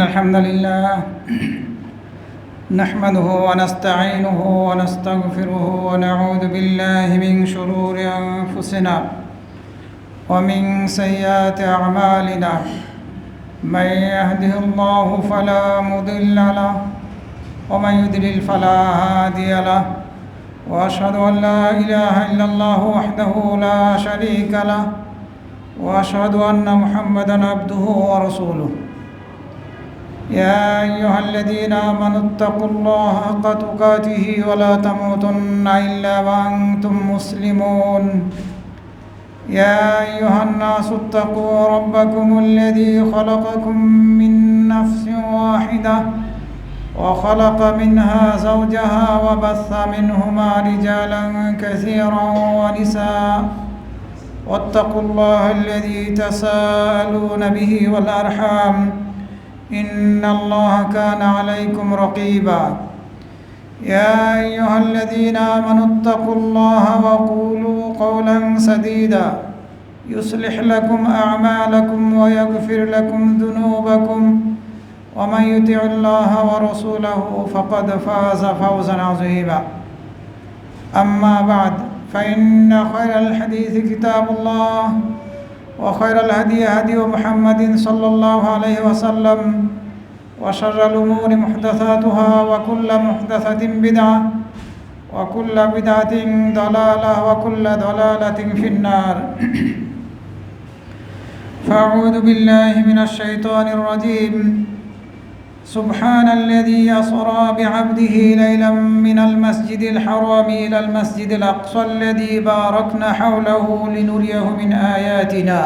الحمد لله نحمده ونستعينه ونستغفره ونعوذ بالله من شرور أنفسنا ومن سيئات أعمالنا من يهده الله فلا مضل له ومن يضلل فلا هادي له وأشهد أن لا إله إلا الله وحده لا شريك له وأشهد أن محمدًا عبده ورسوله يا أيها الذين آمنوا اتقوا الله حق تقاته ولا تموتن إلا وأنتم مسلمون يا أيها الناس اتقوا ربكم الذي خلقكم من نفس واحدة وخلق منها زوجها وبث منهما رجالا كثيرا ونساء واتقوا الله الذي تساءلون به والأرحام إن الله كان عليكم رقيبا يا أيها الذين آمنوا اتقوا الله وقولوا قولا سديدا يصلح لكم أعمالكم ويغفر لكم ذنوبكم ومن يطع الله ورسوله فقد فاز فوزا عظيما أما بعد فإن خير الحديث كتاب الله وخير الهدي هدي محمد صلى الله عليه وسلم وشر الأمور محدثاتها وكل محدثة بدعة وكل بدعة ضلالة وكل ضلالة في النار فأعوذ بالله من الشيطان الرجيم سبحان الذي أسرى بعبده ليلا من المسجد الحرام إلى المسجد الأقصى الذي باركنا حوله لنريه من آياتنا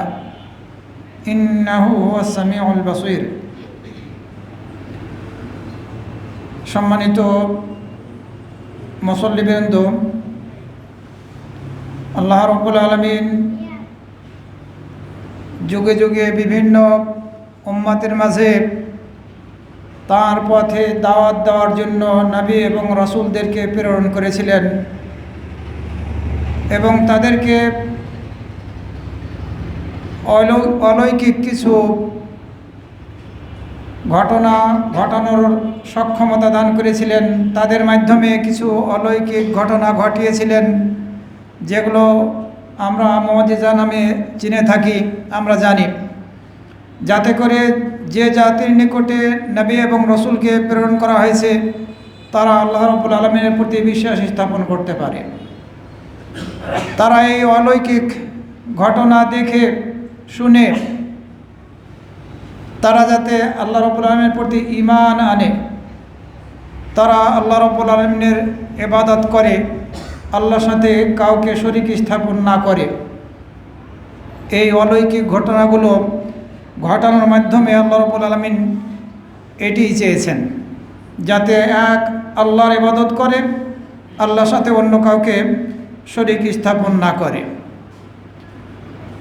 إنه هو السميع البصير সম্মানিত মুসল্লিবৃন্দ, আল্লাহ রাব্বুল আলামিন যুগে যুগে বিভিন্ন উম্মতের মাঝে তার পথে দাওয়াত দেওয়ার জন্য নবী এবং রাসূলদেরকে প্রেরণ করেছিলেন এবং তাদেরকে অলৌকিক কিছু ঘটনা ঘটানোর সক্ষমতা দান করেছিলেন। তাদের মাধ্যমে কিছু অলৌকিক ঘটনা ঘটিয়েছিলেন, যেগুলো আমরা মুআজিজা নামে চিনে থাকি, আমরা জানি, যাতে করে যে জাতির নিকটে নবী এবং রসুলকে প্রেরণ করা হয়েছে তারা আল্লাহ রাব্বুল আলামিনের প্রতি বিশ্বাস স্থাপন করতে পারে। তারা এই অলৌকিক ঘটনা দেখে শুনে তারা যাতে আল্লাহ রাব্বুল আলামিনের প্রতি ঈমান আনে, তারা আল্লাহ রাব্বুল আলামিনের ইবাদত করে, আল্লাহর সাথে কাউকে শরীক স্থাপন না করে। এই অলৌকিক ঘটনাগুলো ঘটানোর মাধ্যমে আল্লাহ রাব্বুল আলামিন এটিই চেয়েছেন, যাতে এক আল্লাহর ইবাদত করে, আল্লাহর সাথে অন্য কাউকে শরীক স্থাপন না করে।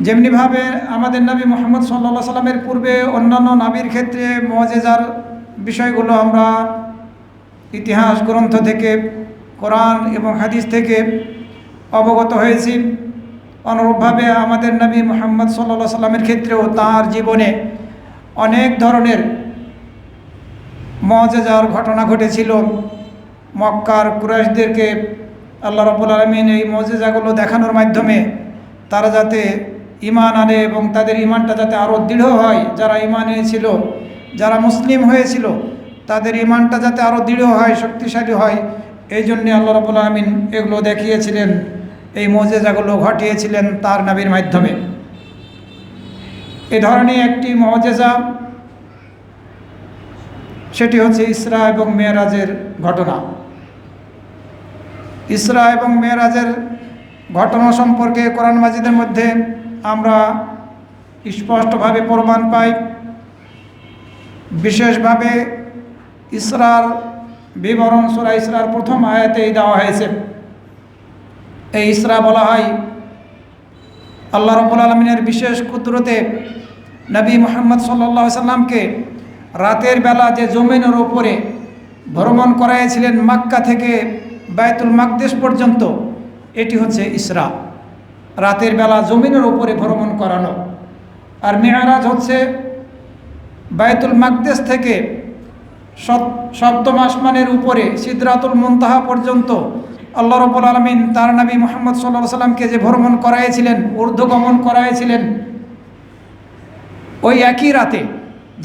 যেমনিভাবে আমাদের নবী মুহাম্মদ সাল্লাল্লাহু আলাইহি সাল্লামের পূর্বে অন্যান্য নবীর ক্ষেত্রে মুআজিজার বিষয়গুলো আমরা ইতিহাস গ্রন্থ থেকে, কোরআন এবং হাদিস থেকে অবগত হয়েছি। অনুরূপভাবে আমাদের নবী মুহাম্মদ সাল্লাল্লাহু আলাইহি সাল্লামের ক্ষেত্রেও তাঁর জীবনে অনেক ধরনের মুআজিজার ঘটনা ঘটেছিল। মক্কার কুরাইশদেরকে আল্লাহ রাব্বুল আলামিন এই মুআজিজাগুলো দেখানোর মাধ্যমে তারা যাতে ঈমান আনে এবং তাদের ঈমানটা যাতে আরও দৃঢ় হয়, যারা ঈমান এনেছিল, যারা মুসলিম হয়েছিল তাদের ঈমানটা যাতে আরও দৃঢ় হয়, শক্তিশালী হয়, এই জন্যে আল্লাহ রাব্বুল আলামিন এগুলো দেখিয়েছিলেন, এই মুআজিজাগুলো ঘটিয়েছিলেন তার নবীর মাধ্যমে। এ ধরনের একটি মুআজিজা, সেটি হচ্ছে ইসরা এবং মেরাজের ঘটনা। ইসরা এবং মেরাজের ঘটনা সম্পর্কে কোরআন মাজিদের মধ্যে আমরা স্পষ্টভাবে প্রমাণ পাই। বিশেষভাবে ইসরার বিবরণ সূরা ইসরার প্রথম আয়াতেই দেওয়া হয়েছে। এই ইসরা বলা হয় আল্লাহ রাব্বুল আলামিনের বিশেষ কুদরতে নবী মুহাম্মদ সাল্লাল্লাহু আলাইহি সাল্লামকে রাতের বেলা যে জমিনের উপরে ভ্রমণ করাইছিলেন মক্কা থেকে বাইতুল মাকদিস পর্যন্ত, এটি হচ্ছে ইসরা, রাতের বেলা জমিনের উপরে ভ্রমণ করানো। আর মেরাজ হচ্ছে বাইতুল মাকদেস থেকে সপ্তম আসমানের উপরে সিদরাতুল মুনতাহা পর্যন্ত আল্লাহ রাব্বুল আলামিন তার নবী মুহাম্মদ সাল্লাল্লাহু আলাইহি সাল্লামকে যে ভ্রমণ করাইছিলেন, ঊর্ধ্বগমন করাইছিলেন, ওই একই রাতে,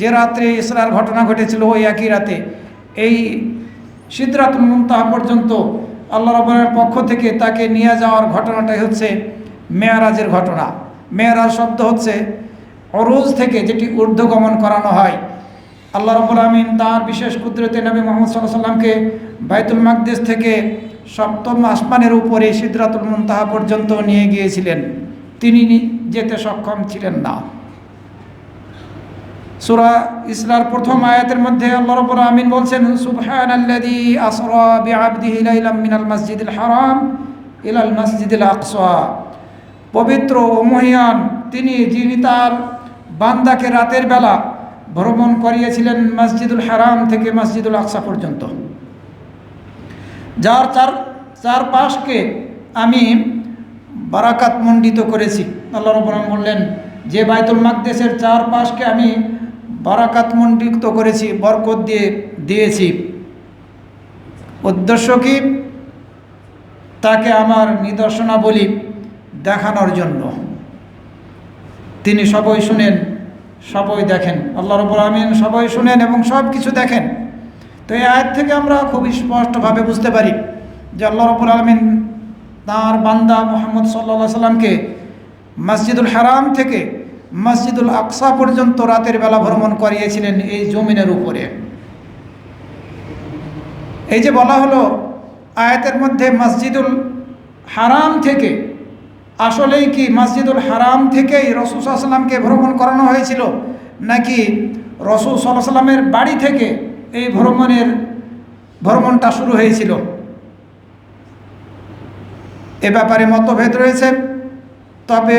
যে রাত্রে ইসরার ঘটনা ঘটেছিল, ওই একই রাতে এই সিদরাতুল মুনতাহা পর্যন্ত আল্লাহ রাব্বুল আলামিনের পক্ষ থেকে তাকে নিয়ে যাওয়ার ঘটনাটাই হচ্ছে মেয়ারাজের ঘটনা। মেয়ারাজ শব্দ হচ্ছে অরুজ থেকে যেটি ঊর্ধ্বগমন করানো হয়। আল্লাহ রাব্বুল আলামিন তার বিশেষ কুদরতে নবী মুহাম্মদ সাল্লাল্লাহু আলাইহি সাল্লামকে বাইতুল মাকদেস থেকে সপ্তম আসমানের উপরে সিদরাতুল মুনতাহা পর্যন্ত নিয়ে গিয়েছিলেন, তিনি যেতে সক্ষম ছিলেন না। সূরা ইসরার প্রথম আয়াতের মধ্যে আল্লাহ রাব্বুল আলামিন বলছেন, সুবহানাল্লাযী আসরা বিআবদিহি লাইলাম মিনাল মাসজিদিল হারাম ইলাল মাসজিদিল আকসা। পবিত্র ও মহিয়ান তিনি, যিনি তার বান্দাকে রাতের বেলা ভ্রমণ করিয়েছিলেন মসজিদুল হারাম থেকে মসজিদুল আকসা পর্যন্ত, যার চারপাশকে আমি বারাকাত মণ্ডিত করেছি। আল্লাহ রাব্বুল আলামিন বললেন যে বাইতুল মাকদেসের চারপাশকে আমি বারাকাত মণ্ডিত করেছি, বরকত দিয়েছি। উদ্দেশ্য কি? তাকে আমার নিদর্শনাবলী দেখানোর জন্য। তিনি সবই শুনেন, সবই দেখেন। আল্লাহ রাব্বুল আলামিন সবই শুনেন এবং সব কিছু দেখেন। তো এই আয়াত থেকে আমরা খুব স্পষ্টভাবে বুঝতে পারি যে আল্লাহ রাব্বুল আলামিন তাঁর বান্দা মুহাম্মদ সাল্লাল্লাহু আলাইহি সাল্লামকে মসজিদুল হারাম থেকে মসজিদুল আকসা পর্যন্ত রাতের বেলা ভ্রমণ করিয়েছিলেন এই জমিনের উপরে। এই যে বলা হলো আয়াতের মধ্যে মসজিদুল হারাম থেকে, আসলেই কি মসজিদুল হারাম থেকেই রাসূল সাল্লাল্লাহু আলাইহি সাল্লামকে ভ্রমণ করানো হয়েছিল, নাকি রাসূল সাল্লাল্লাহু আলাইহি সাল্লামের বাড়ি থেকে এই ভ্রমণটা শুরু হয়েছিল? এ ব্যাপারে মতভেদ রয়েছে। তবে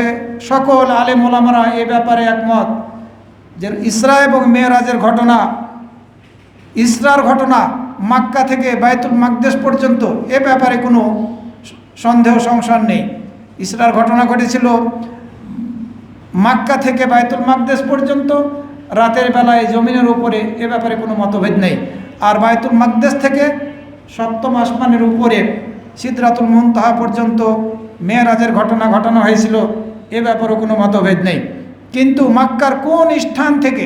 সকল আলেম ওলামারা এ ব্যাপারে একমত যে ইসরা এবং মেরাজের ঘটনা, ইসরার ঘটনা মক্কা থেকে বাইতুল মাকদেস পর্যন্ত, এ ব্যাপারে কোনো সন্দেহ সংশয় নেই। ইসরার ঘটনা ঘটেছিল মক্কা থেকে বাইতুল মাকদেস পর্যন্ত রাতের বেলায় জমিনের উপরে, এ ব্যাপারে কোনো মতভেদ নেই। আর বাইতুল মাকদেস থেকে সপ্তম আসমানের উপরে সিদরাতুল মুনতাহা পর্যন্ত মেরাজের ঘটনা ঘটানো হয়েছিল, এ ব্যাপারেও কোনো মতভেদ নেই। কিন্তু মক্কার কোন স্থান থেকে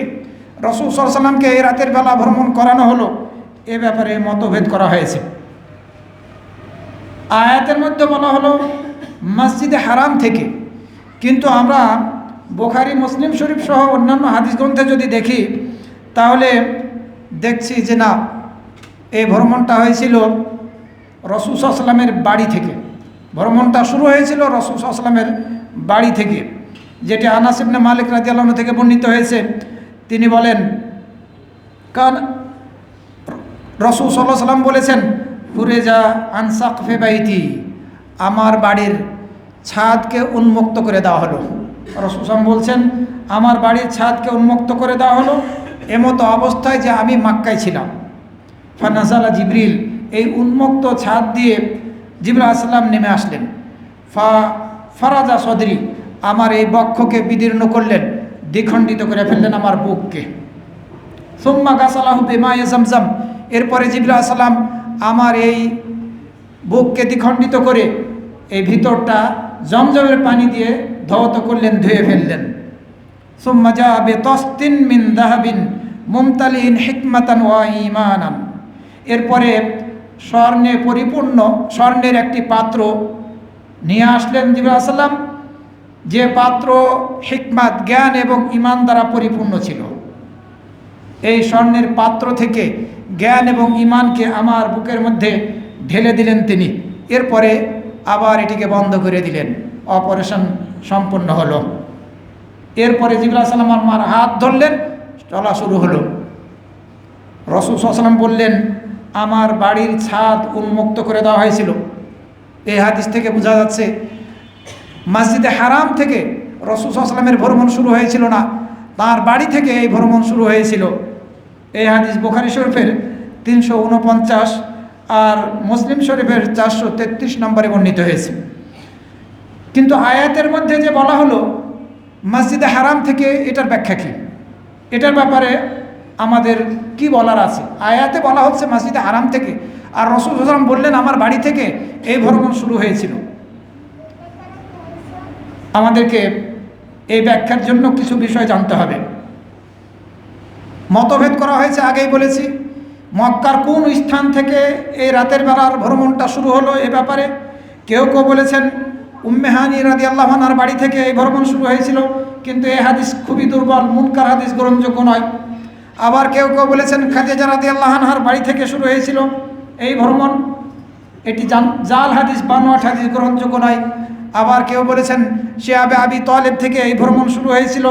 রাসূল সাল্লাল্লাহু আলাইহি সাল্লামকে এই রাতের বেলা ভ্রমণ করানো হলো, এ ব্যাপারে মতভেদ করা হয়েছে। আয়াতের মধ্যে বলা হলো মসজিদে হারাম থেকে, কিন্তু আমরা বুখারী মুসলিম শরীফ সহ অন্যান্য হাদিস গ্রন্থে যদি দেখি তাহলে দেখছি যে না, এই ভ্রমণটা হয়েছিল রাসূল সাল্লাল্লাহু আলাইহি সাল্লামের বাড়ি থেকে। ভ্রমণটা শুরু হয়েছিল রাসূল সাল্লাল্লাহু আলাইহি সাল্লামের বাড়ি থেকে, যেটি আনাস ইবনে মালিক রাদিয়াল্লাহু আনহু থেকে বর্ণিত হয়েছে। তিনি বলেন, কারণ রাসূল সাল্লাল্লাহু আলাইহি সাল্লাম বলেছেন, ফুরেজা আন সাকফি বাইতি, আমার বাড়ির ছাদকে উন্মুক্ত করে দেওয়া হলো। রাসূল সাল্লাল্লাহু বলছেন, আমার বাড়ির ছাদকে উন্মুক্ত করে দেওয়া হলো এমতো অবস্থায় যে আমি মক্কায় ছিলাম। ফানাজালা জিবরিল, এই উন্মুক্ত ছাদ দিয়ে জিবরাইল আলাইহিস সালাম নেমে আসলেন। ফারাজা সদরি, আমার এই বক্ষকে বিদীর্ণ করলেন, দ্বিখণ্ডিত করে ফেললেন আমার বুককে। সুম্মা গাসালাহু বিমায়ে জামজাম, এরপরে জিবরাইল আলাইহিস সালাম আমার এই বুককে দ্বিখণ্ডিত করে এই ভিতরটা জমজমের পানি দিয়ে ধৌত করলেন, ধুয়ে ফেললেন। সুম্মা জা বিতাসতিন মিন যাহাবিন মুমতালিন হিকমাতান ওয়া ঈমানান, এরপরে স্বর্ণে পরিপূর্ণ স্বর্ণের একটি পাত্র নিয়ে আসলেন জিবরাইল আলাইহিস সালাম, যে পাত্র হিকমাত, জ্ঞান এবং ঈমান দ্বারা পরিপূর্ণ ছিল। এই স্বর্ণের পাত্র থেকে জ্ঞান এবং ঈমানকে আমার বুকের মধ্যে ঢেলে দিলেন তিনি। এরপরে আবার এটিকে বন্ধ করে দিলেন, অপারেশন সম্পূর্ণ হলো। এরপরে জিবরাইল আলাইহিস সালাম আমার হাত ধরলেন, চলা শুরু হলো। রাসূল সাল্লাল্লাহু আলাইহি সাল্লাম বললেন, আমার বাড়ির ছাদ উন্মুক্ত করে দেওয়া হয়েছিল। এই হাদিস থেকে বোঝা যাচ্ছে মসজিদে হারাম থেকে রাসূল সাল্লাল্লাহু আলাইহি সাল্লামের ভ্রমণ শুরু হয়েছিল না, তার বাড়ি থেকে এই ভ্রমণ শুরু হয়েছিল। এই হাদিস বুখারী শরীফের 349 আর মুসলিম শরীফের 433 নম্বরে বর্ণিত হয়েছে। কিন্তু আয়াতের মধ্যে যে বলা হলো মসজিদে হারাম থেকে, এটার ব্যাখ্যা কী? এটার ব্যাপারে আমাদের কি বলার আছে? আয়াতে বলা হচ্ছে মসজিদে হারাম থেকে, আর রাসূল সাল্লাল্লাহু আলাইহি ওয়াসাল্লাম বললেন আমার বাড়ি থেকে এই ভ্রমণ শুরু হয়েছিল। আমাদেরকে এই ব্যাখ্যার জন্য কিছু বিষয় জানতে হবে। মতভেদ করা হয়েছে, আগেই বলেছি। মক্কার কোন স্থান থেকে এই রাতের বেলার ভ্রমণটা শুরু হলো এ ব্যাপারে কেউ কেউ বলেছেন উম্মে হানি রাদিয়াল্লাহু আনহার বাড়ি থেকে এই ভ্রমণ শুরু হয়েছিল, কিন্তু এই হাদিস খুবই দুর্বল, মুনকার হাদিস, গ্রহণযোগ্য নয়। আবার কেউ কেউ বলেছেন খাদিজা রাদিয়াল্লাহু আনহার বাড়ি থেকে শুরু হয়েছিল এই ভ্রমণ, এটি জাল হাদিস, বানোয়াট হাদিস, গ্রহণযোগ্য নয়। আবার কেউ বলেছেন শিহাবে আবি তালেব থেকে এই ভ্রমণ শুরু হয়েছিল,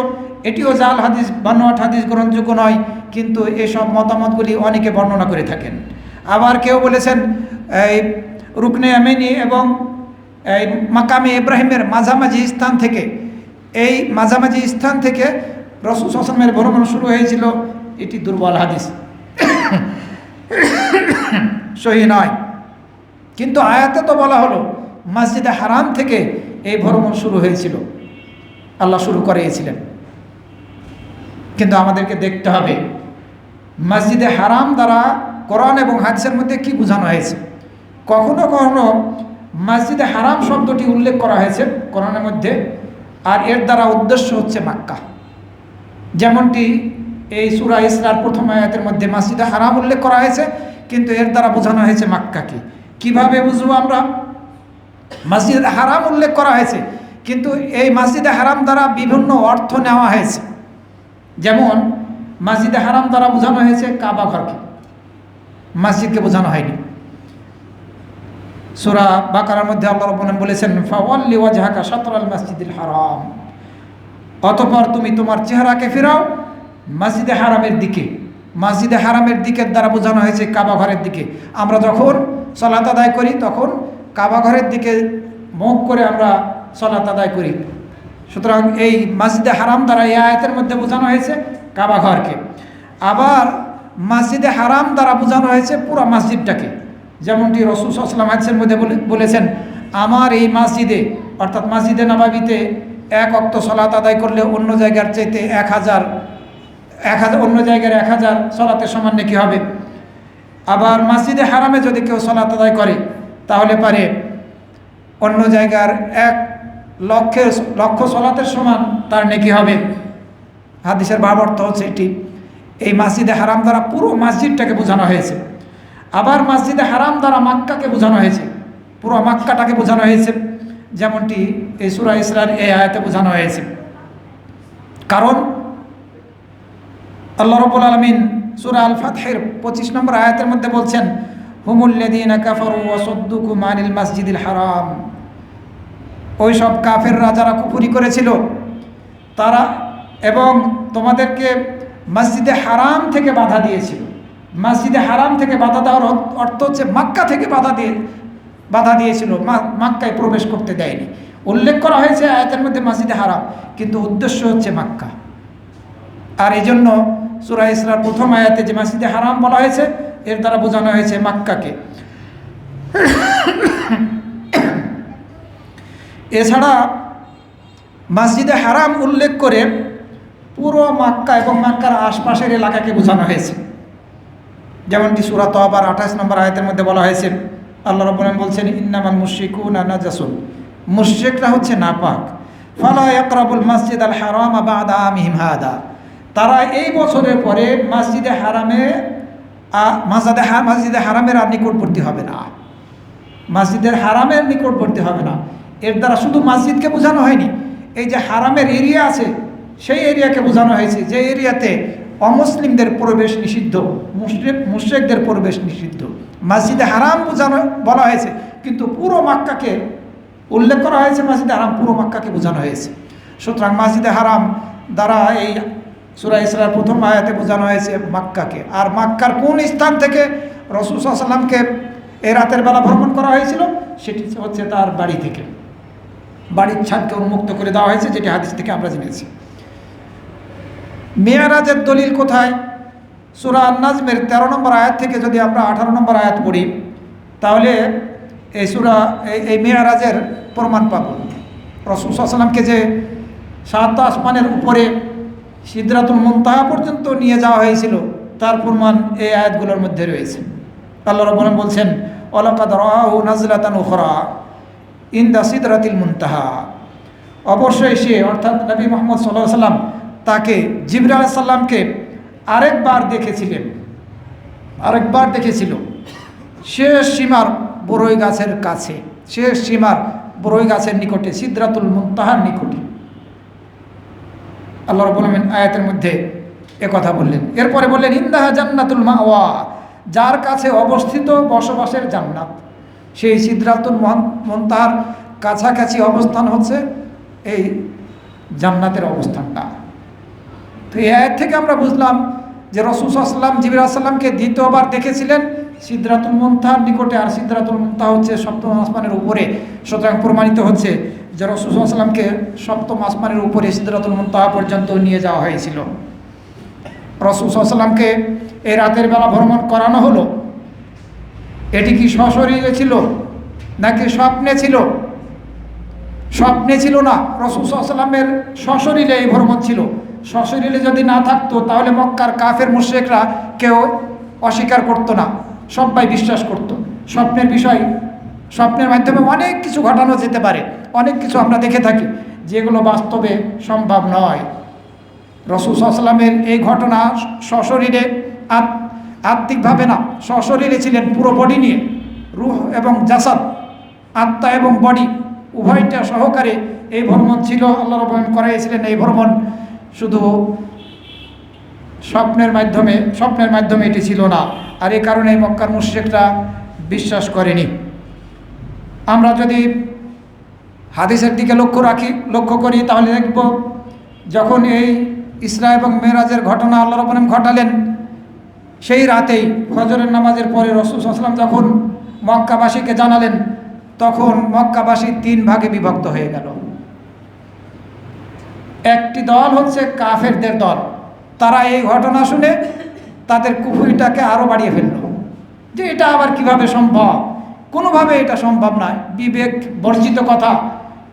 এটিও জাল হাদিস, বানোয়াট হাদিস, গ্রহণযোগ্য নয়। কিন্তু এসব মতামতগুলি অনেকে বর্ণনা করে থাকেন। আবার কেউ বলেছেন এই রুকনে ইয়ামানি এবং এই মাকামে ইব্রাহিমের মাঝামাঝি স্থান থেকে, এই মাঝামাঝি স্থান থেকে রাসূল সাল্লাল্লাহু আলাইহি ওয়াসাল্লামের ভ্রমণ শুরু হয়েছিল, এটি দুর্বল হাদিস, সহিহ নয়। কিন্তু আয়াতে তো বলা হলো মসজিদে হারাম থেকে এই ভ্রমণ শুরু হয়েছিল, আল্লাহ শুরু করিয়েছিলেন। কিন্তু আমাদেরকে দেখতে হবে মসজিদে হারাম দ্বারা কোরআন এবং হাদিসের মধ্যে কি বোঝানো হয়েছে। কখনো কখনো মসজিদে হারাম শব্দটি উল্লেখ করা হয়েছে কোরআনের মধ্যে, আর এর দ্বারা উদ্দেশ্য হচ্ছে মক্কা। যেমনটি এই সূরা ইসরার প্রথম আয়াতের মধ্যে মসজিদে হারাম উল্লেখ করা হয়েছে, কিন্তু এর দ্বারা বোঝানো হয়েছে মক্কাকে। কিভাবে বুঝবো আমরা? মসজিদে হারাম উল্লেখ করা হয়েছে, কিন্তু এই মসজিদে হারাম দ্বারা বিভিন্ন অর্থ নেওয়া হয়েছে। যেমন মসজিদে হারাম দ্বারা বোঝানো হয়েছে কাবা ঘরকে, মসজিদকে বোঝানো হয়নি। সূরা বাকারার মধ্যে আল্লাহ রাব্বুল আলামিন বলেছেন ফাওয়াল্লি ওয়াজহাকা শাতরাল মসজিদিল হারাম, অতঃপর তুমি তোমার চেহারাকে ফেরাও মসজিদে হারামের দিকে। মসজিদে হারামের দিকের দ্বারা বোঝানো হয়েছে কাবা ঘরের দিকে। আমরা যখন সালাত আদায় করি তখন কাবা ঘরের দিকে মুখ করে আমরা সালাত আদায় করি। সুতরাং এই মসজিদে হারাম দ্বারা এই আয়াতের মধ্যে বোঝানো হয়েছে কাবা ঘরকে। আবার মসজিদে হারাম দ্বারা বোঝানো হয়েছে পুরো মসজিদটাকে, যেমনটি রাসূল সাল্লাল্লাহু আলাইহি ওয়াসাল্লাম হাদিসের মধ্যে বলেছেন আমার এই মসজিদে, অর্থাৎ মসজিদে নববীতে এক ওয়াক্ত সালাত আদায় করলে অন্য জায়গার চাইতে 1000 অন্য জায়গার 1000 সালাতের সমান নেকি হবে। আবার মসজিদে হারামে যদি কেউ সালাত আদায় করে তাহলে পারে অন্য জায়গার 1,00,000 সালাতের সমান তার নেকি হবে। হাদিসের ভাব অর্থ হচ্ছে এটি। এই মসজিদে হারাম দ্বারা পুরো মসজিদটাকে বোঝানো হয়েছে। আবার মসজিদে হারাম দ্বারা মক্কাকে বোঝানো হয়েছে, পুরো মক্কাটাকে বোঝানো হয়েছে, যেমনটি এই সূরা ইসরার এই আয়াতে বোঝানো হয়েছে। কারণ আল্লাহ রাব্বুল আলামিন সূরা আল ফাতহের 25 নম্বর আয়াতের মধ্যে বলছেন হুমুল্লাযীনা কাফারু ওয়া সাদ্দুকুম আনিল মাসজিদিল হারাম, ওই সব কাফেররা যারা কুফরি করেছিল তারা এবং তোমাদেরকে মসজিদে হারাম থেকে বাধা দিয়েছিল। মসজিদে হারাম থেকে বাধা দেওয়ার অর্থ হচ্ছে মক্কা থেকে বাধা দিয়েছিল, মক্কায় প্রবেশ করতে দেয়নি। উল্লেখ করা হয়েছে আয়াতের মধ্যে মসজিদে হারাম, কিন্তু উদ্দেশ্য হচ্ছে মক্কা। আর এই জন্য সূরা ইসরার প্রথম আয়াতে যে মসজিদে হারাম বলা হয়েছে এর দ্বারা বোঝানো হয়েছে মক্কাকে। এছাড়া মসজিদে হারাম উল্লেখ করে পুরো মক্কা এবং মক্কার আশপাশের এলাকাকে বোঝানো হয়েছে। যেমনটি সূরা তাওবার 28 নম্বর আয়াতের মধ্যে বলা হয়েছে আল্লাহ রাব্বুল আলামিন বলছেন ইন্নামাল মুশরিকুনা নাজাসুন, মুশরিকরা হচ্ছে নাপাক। ফালা ইয়াকরাবুল মাসজিদাল হারাম বা'দা আমিহিম হাদা, তারা এই বছরের পরে মসজিদে হারামের আর নিকটবর্তী হবে না, মসজিদের হারামের নিকটবর্তী হবে না। এর দ্বারা শুধু মসজিদকে বোঝানো হয়নি, এই যে হারামের এরিয়া আছে সেই এরিয়াকে বোঝানো হয়েছে, যে এরিয়াতে অমুসলিমদের প্রবেশ নিষিদ্ধ, মুশরিকদের প্রবেশ নিষিদ্ধ। মসজিদে হারাম বোঝানো বলা হয়েছে, কিন্তু পুরো মক্কাকে উল্লেখ করা হয়েছে, মসজিদে হারাম পুরো মক্কাকে বোঝানো হয়েছে। সুতরাং মসজিদে হারাম দ্বারা এই সূরা ইসরার প্রথম আয়াতে বোঝানো হয়েছে মক্কাকে। আর মক্কার কোন স্থান থেকে রাসূল সাল্লাল্লাহু আলাইহি ওয়াসাল্লামকে এই রাতের বেলা ভ্রমণ করা হয়েছিল সেটি হচ্ছে তার বাড়ি থেকে, বাড়ির ছাদকে উন্মুক্ত করে দেওয়া হয়েছে, যেটি হাদিস থেকে আমরা জেনেছি। মেয়ারাজের দলিল কোথায়? সূরা আন-নাজমের 13 নম্বর আয়াত থেকে যদি আমরা 18 নম্বর আয়াত পড়ি তাহলে এই মেয়ারাজের প্রমাণ পাব। রাসূল সাল্লাল্লাহু আলাইহি ওয়াসাল্লামকে যে 7 আসমানের উপরে সিদরাতুল মুনতাহা পর্যন্ত নিয়ে যাওয়া হয়েছিল, তার প্রমাণ এই আয়াতগুলোর মধ্যে রয়েছে। আল্লাহ রাব্বুল আলামিন বলছেন, ওয়ালাকাদ রাআহু নাজলাতান উখরা ইনদা সিদরাতিল মুনতাহা। অবশ্যই সে, অর্থাৎ নবী মুহাম্মদ সাল্লাল্লাহু আলাইহি সাল্লাম তাকে, জিবরাইল আলাইহিস সালামকে আরেকবার দেখেছিল শেষ সীমার বরই গাছের কাছে, শেষ সীমার বরই গাছের নিকটে, সিদরাতুল মুনতাহার নিকটে। আল্লাহ রাব্বুল আলামিন আয়াতের মধ্যে কথা বললেন। এরপরে বললেন, ইন্দাহা জান্নাতুল মাওয়া, যার কাছে অবস্থিত বসবাসের জান্নাত। সেই সিদরাতুল মুনতাহার কাছাকাছি অবস্থান হচ্ছে এই জান্নাতের অবস্থানটা। তো এই আয়াত থেকে আমরা বুঝলাম যে রাসূল সাল্লাল্লাহু আলাইহি ওয়াসাল্লাম জিবরাইল আলাইহিস সালামকে দ্বিতীয়বার দেখেছিলেন সিদরাতুল মুনতাহার নিকটে, আর সিদরাতুল মুনতাহা হচ্ছে সপ্তম আসমানের উপরে। সুতরাং প্রমাণিত হচ্ছে যে রাসূল সাল্লাল্লাহু আলাইহি ওয়াসাল্লামকে সপ্তম আসমানের উপরে সিদরাতুল মুনতাহা পর্যন্ত নিয়ে যাওয়া হয়েছিল। রাসূল সাল্লাল্লাহু আলাইহি ওয়াসাল্লামকে এই রাতের বেলা ভ্রমণ করানো হলো। এটি কি সশরীরে ছিল নাকি স্বপ্নে ছিল? স্বপ্নে ছিল না, রাসূল সাল্লাল্লাহু আলাইহি ওয়াসাল্লামের সশরীরে এই ভ্রমণ ছিল। সশরীরে যদি না থাকতো তাহলে মক্কার কাফের মুশরিকরা কেউ অস্বীকার করতো না, সবাই বিশ্বাস করত। স্বপ্নের বিষয়, স্বপ্নের মাধ্যমে অনেক কিছু ঘটানো যেতে পারে, অনেক কিছু আমরা দেখে থাকি যেগুলো বাস্তবে সম্ভব নয়। রাসূল সাল্লাল্লাহু আলাইহি ওয়াসাল্লামের এই ঘটনা সশরীরে, আত্মিকভাবে না, সশরীরে ছিলেন, পুরো বডি নিয়ে, রূহ এবং জাসাদ, আত্মা এবং বডি উভয়টা সহকারে এই ভ্রমণ ছিল। আল্লাহ রাব্বুল আলামিন করাইছিলেন এই ভ্রমণ, শুধু স্বপ্নের মাধ্যমে এটি ছিল না। আর এই কারণে মক্কার মুশরিকরা বিশ্বাস করেনি। আমরা যদি হাদিসের দিকে লক্ষ্য করি তাহলে দেখব, যখন এই ইসরা এবং মেরাজের ঘটনা আল্লাহ রাব্বুল আলামিন ঘটালেন, সেই রাতেই ফজরের নামাজের পরে রাসূল সাল্লাল্লাহু আলাইহি ওয়াসাল্লাম যখন মক্কাবাসীকে জানালেন, তখন মক্কাবাসী 3 ভাগে বিভক্ত হয়ে গেল। একটি দল হচ্ছে কাফেরদের দল, তারা এই ঘটনা শুনে তাদের কুফরিটাকে আরও বাড়িয়ে ফেলল, যে এটা আবার কিভাবে সম্ভব, কোনোভাবে এটা সম্ভব নয়, বিবেক বর্জিত কথা,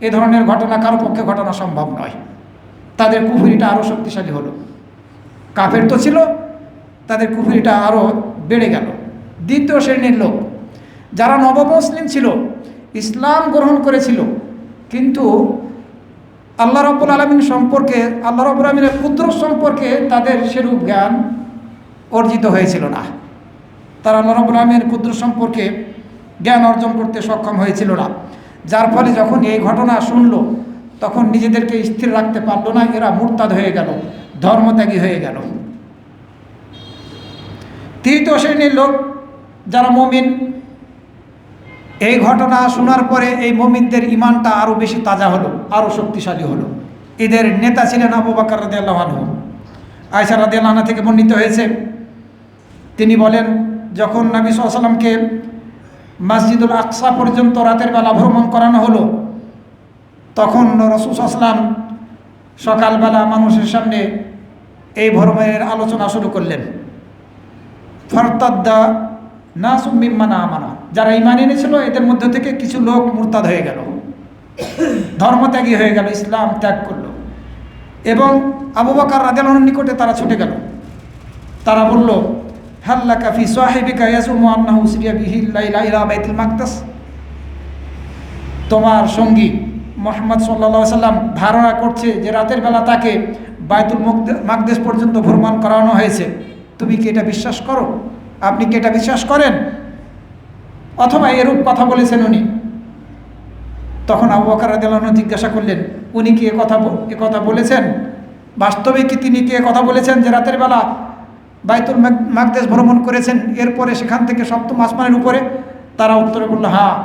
এ ধরনের ঘটনা কারো পক্ষে ঘটনা সম্ভব নয়। তাদের কুফরিটা আরও শক্তিশালী হলো। কাফের তো ছিল, তাদের কুফরিটা আরও বেড়ে গেল। দ্বিতীয় শ্রেণীর লোক, যারা নবমুসলিম ছিল, ইসলাম গ্রহণ করেছিল, কিন্তু আল্লাহ রাব্বুল আলামিন সম্পর্কে, আল্লাহ রাব্বুল আলামিনের কুদরত সম্পর্কে তাদের সেরূপ জ্ঞান অর্জিত হয়েছিল না। তারা আল্লাহ রাব্বুল আলামিনের কুদরত সম্পর্কে জ্ঞান অর্জন করতে সক্ষম হয়েছিল না, যার ফলে যখন এই ঘটনা শুনল তখন নিজেদেরকে স্থির রাখতে পারল না, এরা মুরতাদ হয়ে গেল, ধর্মত্যাগী হয়ে গেল। তৃতীয় শ্রেণীর লোক যারা মুমিন, এই ঘটনা শোনার পরে এই মুমিনদের ঈমানটা আরও বেশি তাজা হলো, আরও শক্তিশালী হলো। এদের নেতা ছিলেন আবু বকর রাদিয়াল্লাহু আনহু। আয়েশা রাদিয়াল্লাহু আনহা থেকে বর্ণিত হয়েছে, তিনি বলেন, যখন নবী সাল্লাল্লাহু আলাইহি ওয়াসাল্লামকে মসজিদুল আকসা পর্যন্ত রাতের বেলা ভ্রমণ করানো হলো, তখন রাসূল সাল্লাল্লাহু আলাইহি ওয়াসাল্লাম সকালবেলা মানুষের সামনে এই ভ্রমণের আলোচনা শুরু করলেন। ফারতাদ্দা নাসুম মিম্মান আমানা, যারা ঈমান এনেছিল এদের মধ্যে থেকে কিছু লোক মুরতাদ হয়ে গেল, ধর্মত্যাগী হয়ে গেল, ইসলাম ত্যাগ করল। এবং আবু বকর রাদিয়াল্লাহু আনহুর নিকটে তারা ছুটে গেল। তারা বলল, হাল্লাকা ফি সাহিবিকা ইয়াজুমু আন্নাহু উসরিয়া বিহি লাইলা ইলা বাইতুল মাকদাস, তোমার সঙ্গী মুহাম্মদ সাল্লাল্লাহু আলাইহি ওয়াসাল্লাম ধারণা করছে যে রাতের বেলা তাকে বাইতুল মাকদাস পর্যন্ত ভ্রমণ করানো হয়েছে, তুমি কি এটা বিশ্বাস করো? আপনি কি এটা বিশ্বাস করেন? অথবা এরূপ কথা বলেছেন উনি। তখন আবু বকর রাদিয়াল্লাহু আনহু জিজ্ঞাসা করলেন, উনি কি এ কথা বলেছেন? বাস্তবে কি তিনি কি এ কথা বলেছেন যে রাতের বেলা বাইতুল মাকদাস ভ্রমণ করেছেন, এরপরে সেখান থেকে সপ্তম আসমানের উপরে? তারা উত্তরে বলল, হ্যাঁ।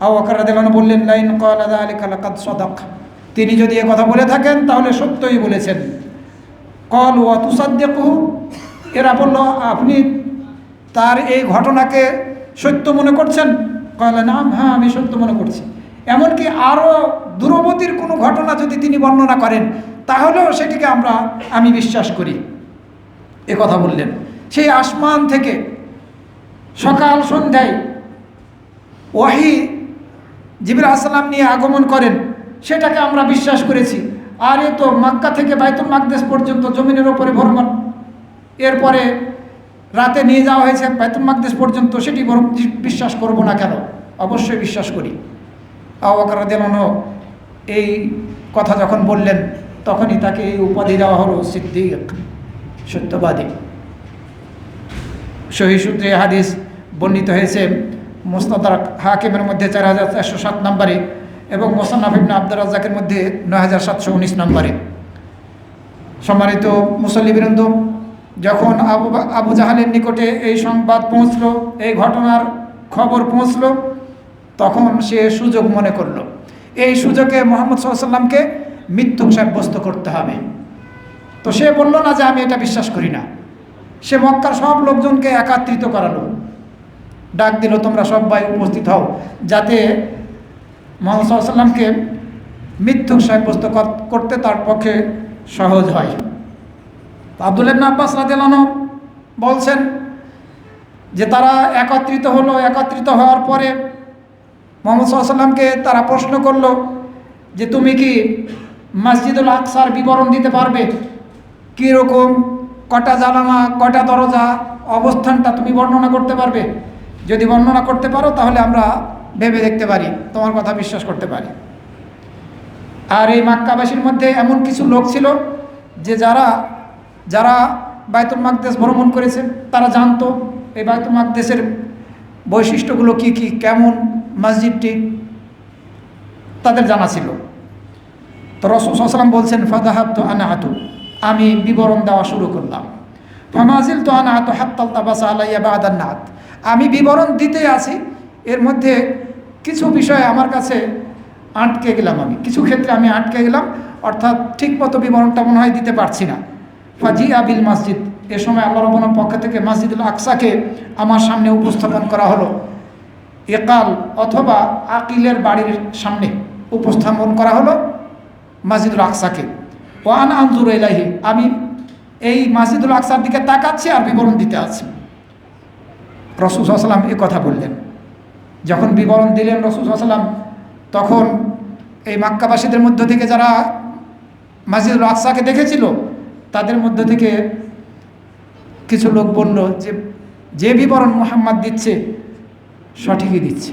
আবু বকর রাদিয়াল্লাহু আনহু বললেন, লাইন ক্বালা যালিকা লাকাদ সাদাক, তিনি যদি এ কথা বলে থাকেন তাহলে সত্যই বলেছেন। ক্বালু ওয়া তুসাদ্দিকুহু, এরা বলল, আপনি তার এই ঘটনাকে সত্য মনে করছেন? ক্বালা নাম, হ্যাঁ আমি সত্য মনে করছি। এমনকি আরও দূরবর্তীর কোনো ঘটনা যদি তিনি বর্ণনা করেন তাহলেও সেটিকে আমি বিশ্বাস করি, এ কথা বললেন। সেই আসমান থেকে সকাল সন্ধ্যায় ওয়াহি জিবরাইল আলাইহিস সালাম নিয়ে আগমন করেন, সেটাকে আমরা বিশ্বাস করেছি। আর এ তো মক্কা থেকে বাইতুল মাকদেস পর্যন্ত জমিনের ওপরে ভ্রমণ, এরপরে রাতে নিয়ে যাওয়া হয়েছে বাইতুল মাকদেস পর্যন্ত, সেটি বিশ্বাস করব না কেন? অবশ্যই বিশ্বাস করি। আবু বকর রাদিয়াল্লাহু আনহু এই কথা যখন বললেন, তখনই তাকে এই উপাধি দেওয়া হলো সিদ্দিক, সত্যবাদী। সহিহ সূত্রে হাদিস বর্ণিত হয়েছে মুস্তাদরাক হাকিমের মধ্যে 4407 নম্বরে এবং মুসান্নাফ ইবনে আব্দুর রাজ্জাকের মধ্যে 9719 নম্বরে। সম্মানিত মুসল্লিবৃন্দ, যখন আবু জাহালের নিকটে এই সংবাদ পৌঁছলো, এই ঘটনার খবর পৌঁছলো, তখন সে সুযোগ মনে করলো এই সুযোগে মুহাম্মদ সাল্লাল্লাহু আলাইহি ওয়াসাল্লামকে মিথ্যুক সাব্যস্ত করতে হবে। তো সে বলল না যে আমি এটা বিশ্বাস করি না। সে মক্কার সব লোকজনকে একত্রিত করালো, ডাক দিল, তোমরা সবাই উপস্থিত হও, যাতে মুহাম্মদ সাল্লাল্লাহু আলাইহি ওয়াসাল্লামকে মিথ্যুক সাব্যস্ত করতে তার পক্ষে সহজ হয়। আব্দুল্লাহ ইবনে আব্বাস রাদিয়াল্লাহু আনহু বলছেন যে তারা একত্রিত হলো। একত্রিত হওয়ার পরে মুহাম্মদ সাল্লাল্লাহু আলাইহি ওয়াসাল্লামকে তারা প্রশ্ন করলো যে তুমি কি মসজিদুল আকসার বিবরণ দিতে পারবে? কীরকম, কটা জানালা, কটা দরজা, অবস্থানটা তুমি বর্ণনা করতে পারবে? যদি বর্ণনা করতে পারো তাহলে আমরা ভেবে দেখতে পারি, তোমার কথা বিশ্বাস করতে পারি। আর এই মক্কাবাসীর মধ্যে এমন কিছু লোক ছিল যে যারা বাইতুল মাকদেস ভ্রমণ করেছে, তারা জানতো এই বাইতুল মাকদেসের বৈশিষ্ট্যগুলো কি কি, কেমন মসজিদটি, তাদের জানা ছিল। তো রাসূল সাল্লাল্লাহু আলাইহি ওয়াসাল্লাম বলছেন, ফাযাহাবতু আনআতু, আমি বিবরণ দেওয়া শুরু করলাম। ফামাজিলতু আনআতু হাত্তা তাবাসা আলাইয়া বা'দান নাত, আমি বিবরণ দিতে আছি, এর মধ্যে কিছু বিষয় আমার কাছে আটকে গেলাম, আমি কিছু ক্ষেত্রে আমি আটকে গেলাম, অর্থাৎ ঠিকমতো বিবরণটা মনে হয় দিতে পারছি না। ফাজিআ বিল মসজিদ, এ সময় আল্লাহ রাব্বুল পক্ষ থেকে মসজিদুল আকসাকে আমার সামনে উপস্থাপন করা হলো। একাল অথবা আকিলের বাড়ির সামনে উপস্থাপন করা হলো মসজিদুল আকসাকে। ওয়ান আনজুর ইলাইহি, আমি এই মসজিদুল আকসার দিকে তাকাচ্ছি আর বিবরণ দিতে আছি। রাসূল সাল্লাল্লাহু আলাইহি ওয়াসাল্লাম এ কথা বললেন। যখন বিবরণ দিলেন রাসূল সাল্লাল্লাহু আলাইহি ওয়াসাল্লাম, তখন এই মক্কাবাসীদের মধ্য থেকে যারা মসজিদুল আকসাকে দেখেছিল, তাদের মধ্য থেকে কিছু লোক বলল যে বিবরণ মুহাম্মদ দিচ্ছে সঠিকই দিচ্ছে।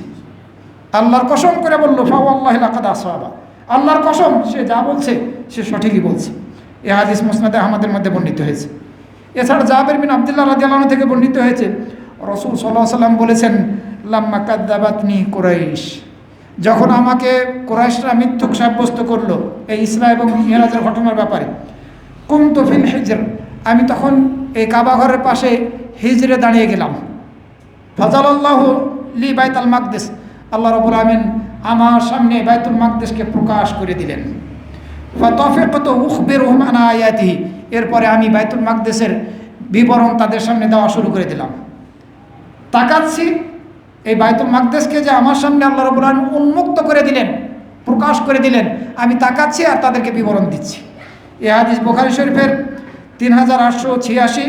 আল্লাহর কসম করে বলল, ফাওয়াল্লাহি লাকাদ আসাবা, আল্লাহর কসম, সে যা বলছে সে সঠিকই বলছে। এ হাদিস মুসনাদে আহমদের মধ্যে বর্ণিত হয়েছে। এছাড়া জাবের বিন আব্দুল্লাহ রাদিয়াল্লাহু আনহু থেকে বর্ণিত হয়েছে, রাসূল সাল্লাল্লাহু আলাইহি ওয়াসাল্লাম বলেছেন, লাম্মা কাযযাবাতনি কুরাইশ, যখন আমাকে কুরাইশরা মিথ্যুক সাব্যস্ত করলো এই ইসরা এবং মিরাজের ঘটনার ব্যাপারে, কুনতু ফিল হিজর, আমি তখন এই কাবা ঘরের পাশে হিজরে দাঁড়িয়ে গেলাম। ফাজালাল্লাহু লি বাইতুল মাকদেস, আল্লাহ রাব্বুল আমিন আমার সামনে বাইতুল মাকদেসকে প্রকাশ করে দিলেন। ফাতাফিকতু উখবিরুহুম আন আয়াতিহি, এরপরে আমি বাইতুল মাকদেসের বিবরণ তাদের সামনে দেওয়া শুরু করে দিলাম। তাকাচ্ছি, এই বাইতুল মাকদেসকে যে আমার সামনে আল্লাহ রাব্বুল আমিন উন্মুক্ত করে দিলেন, প্রকাশ করে দিলেন, আমি তাকাচ্ছি আর তাদেরকে বিবরণ দিচ্ছি। এই হাদিস বুখারী শরীফের 3886,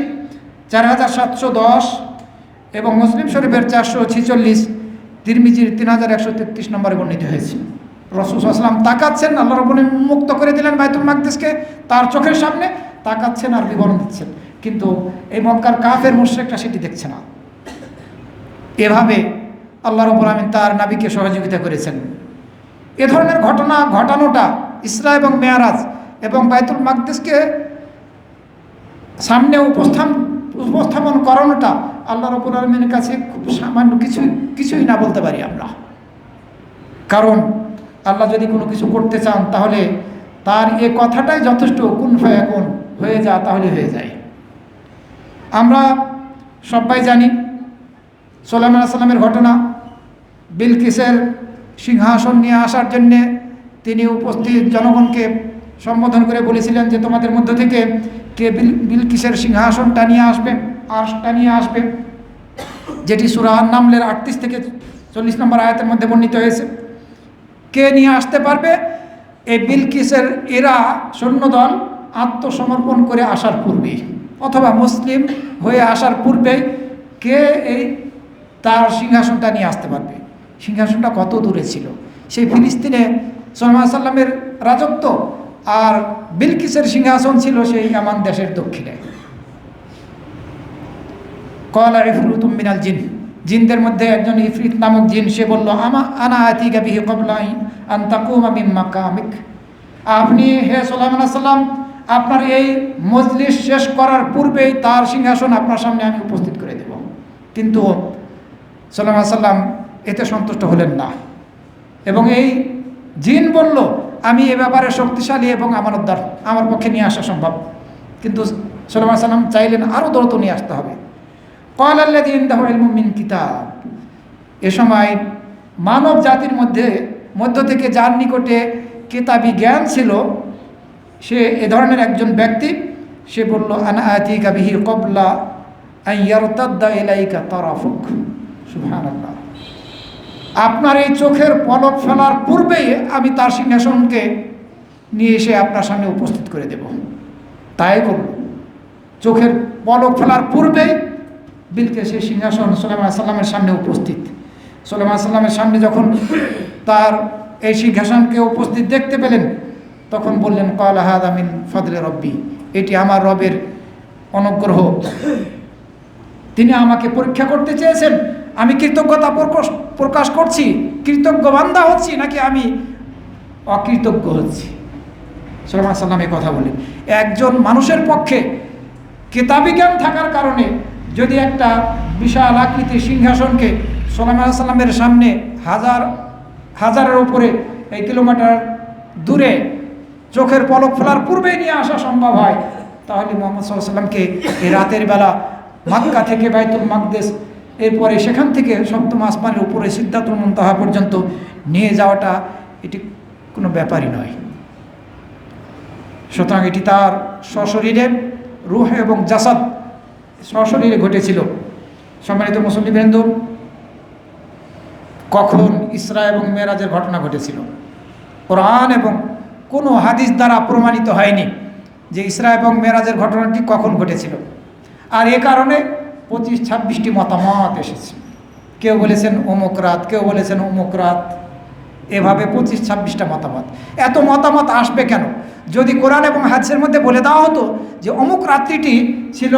4710 এবং মুসলিম শরীফের 446, তিরমিজির 3133 নম্বরে বর্ণিত হয়েছে। রাসূল সাল্লাল্লাহু আলাইহি ওয়াসাল্লাম তাকাচ্ছেন, আল্লাহ রাব্বুল আমিন মুক্ত করে দিলেন বাইতুল মাকদেসকে তার চোখের সামনে, তাকাচ্ছেন আর বিবরণ দিচ্ছেন। কিন্তু এই মক্কার কাফের মুশরিকরা সেটি দেখছে না। এভাবে আল্লাহ রাব্বুল আমিন তার নবীকে সহযোগিতা করেছেন। এ ধরনের ঘটনা ঘটানোটা, ইসরা এবং মেরাজ এবং বাইতুল মাকদেসকে সামনে উপস্থাপন করানোটা আল্লাহ রাব্বুল আলামিনের কাছে খুব সামান্য কিছুই না বলতে পারি আমরা। কারণ আল্লাহ যদি কোনো কিছু করতে চান তাহলে তার এ কথাটাই যথেষ্ট, কুন ফায়াকুন, হয়ে যা তাহলে হয়ে যায়। আমরা সবাই জানি সুলাইমান আলাইহিস সালামের ঘটনা। বিলকিসের সিংহাসন নিয়ে আসার জন্যে তিনি উপস্থিত জনগণকে সম্বোধন করে বলেছিলেন যে তোমাদের মধ্য থেকে কে বিলকিসের সিংহাসনটা নিয়ে আসবে, যেটি সূরা আন-নামলের 38 থেকে 40 নম্বর আয়াতের মধ্যে বর্ণিত হয়েছে। কে নিয়ে আসতে পারবে? এই বিলকিসের এরা সৈন্যদল আত্মসমর্পণ করে আসার পূর্বে অথবা মুসলিম হয়ে আসার পূর্বে কে এই তার সিংহাসনটা নিয়ে আসতে পারবে। সিংহাসনটা কত দূরে ছিল, সেই ফিলিস্তিনে সুলাইমান আলাইহিস সালামের রাজত্ব আর বিলকিসের সিংহাসন ছিল সেই ইয়ামান দেশের দক্ষিণে। ক্বালা ইফরিতুম মিনাল জিন, জিনদের মধ্যে একজন ইফরিত নামক জিন, সে বলল আনা আতিকা বিহি ক্বাবলা আন তাকুমা মিন মাকামিক, আপনি হে সুলাইমান আলাইহিস সালাম আপনার এই মজলিস শেষ করার পূর্বেই তার সিংহাসন আপনার সামনে আমি উপস্থিত করে দেব। কিন্তু সুলাইমান আলাইহিস সালাম এতে সন্তুষ্ট হলেন না এবং এই জিন বলল আমি এ ব্যাপারে শক্তিশালী এবং আমানতদার, আমার পক্ষে নিয়ে আসা সম্ভব। কিন্তু সুলাইমান আলাইহিস সালাম চাইলেন আরও দ্রুত নিয়ে আসতে হবে। ক্বালা আল্লাযী ইনদাহু ইলমুম মিন কিতাব, এ সময় মানব জাতির মধ্য থেকে যার নিকটে কিতাবী জ্ঞান ছিল সে এ ধরনের একজন ব্যক্তি, সে বলল আনা আতিকা বিহি ক্বাবলা আন ইয়ারতাদ্দা ইলাইকা তারাফুক। সুবহানাল্লাহ, আপনার এই চোখের পলক ফেলার পূর্বেই আমি তার সিংহাসনকে নিয়ে এসে আপনার সামনে উপস্থিত করে দেব। তাই করল, চোখের পলক ফেলার পূর্বেই বিলকিসের সিংহাসন সুলাইমান আলাইহিস সালামের সামনে উপস্থিত। সুলাইমান আলাইহিস সালামের সামনে যখন তার এই সিংহাসনকে উপস্থিত দেখতে পেলেন তখন বললেন ক্বালা হাযা মিন ফাদলি রব্বি, এটি আমার রবের অনুগ্রহ, তিনি আমাকে পরীক্ষা করতে চেয়েছেন। আমি কৃতজ্ঞতা প্রকাশ করছি, কৃতজ্ঞ বান্দা হচ্ছি নাকি আমি অকৃতজ্ঞ হচ্ছি। সুলাইমান আলাইহিস সালাম এই কথা বলেন। একজন মানুষের পক্ষে কিতাবী জ্ঞান থাকার কারণে যদি একটা বিশাল আকৃতির সিংহাসনকে সুলাইমান আলাইহিস সালামের সামনে হাজারের উপরে এই কিলোমিটার দূরে চোখের পলক ফেলার পূর্বেই নিয়ে আসা সম্ভব হয়, তাহলে মুহাম্মদ সাল্লাল্লাহু আলাইহি সাল্লামকে এই রাতের বেলা মক্কা থেকে বাইতুল মাকদেস, এরপরে সেখান থেকে সপ্তম আসমানের উপরে সিদরাতুল মুনতাহা পর্যন্ত নিয়ে যাওয়াটা এটি কোনো ব্যাপারই নয়। সুতরাং এটি তার সশরীরে, রূহ এবং জাসাদ সশরীরে ঘটেছিল। সম্মানিত মুসল্লিবৃন্দ, কখন ইসরা এবং মেরাজের ঘটনা ঘটেছিল? কোরআন এবং কোনো হাদিস দ্বারা প্রমাণিত হয়নি যে ইসরা এবং মেরাজের ঘটনাটি কখন ঘটেছিল। আর এ কারণে 25-26টি মতামত এসেছে। কেউ বলেছেন অমুক রাত, কেউ বলেছেন অমুক রাত, এভাবে 25-26টা মতামত। এত মতামত আসবে কেন? যদি কোরআন এবং হাদিসের মধ্যে বলে দেওয়া হতো যে অমুক রাত্রিটি ছিল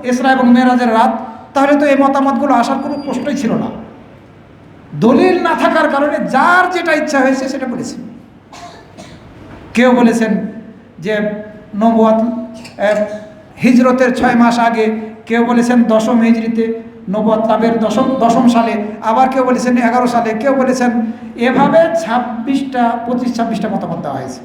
ইসরা এবং মেরাজের রাত, তাহলে তো এই মতামতগুলো আসার কোনো প্রশ্নই ছিল না। দলিল না থাকার কারণে যার যেটা ইচ্ছা হয়েছে সেটা বলেছেন। কেউ বলেছেন যে নবুয়ত হিজরতের 6 মাস আগে, কেউ বলেছেন 10ম হিজরিতে নবুয়ত লাভের 10ম সালে, আবার কেউ বলেছেন 11 সালে, কেউ বলেছেন এভাবে 25-26টা মতামত দেওয়া হয়েছে।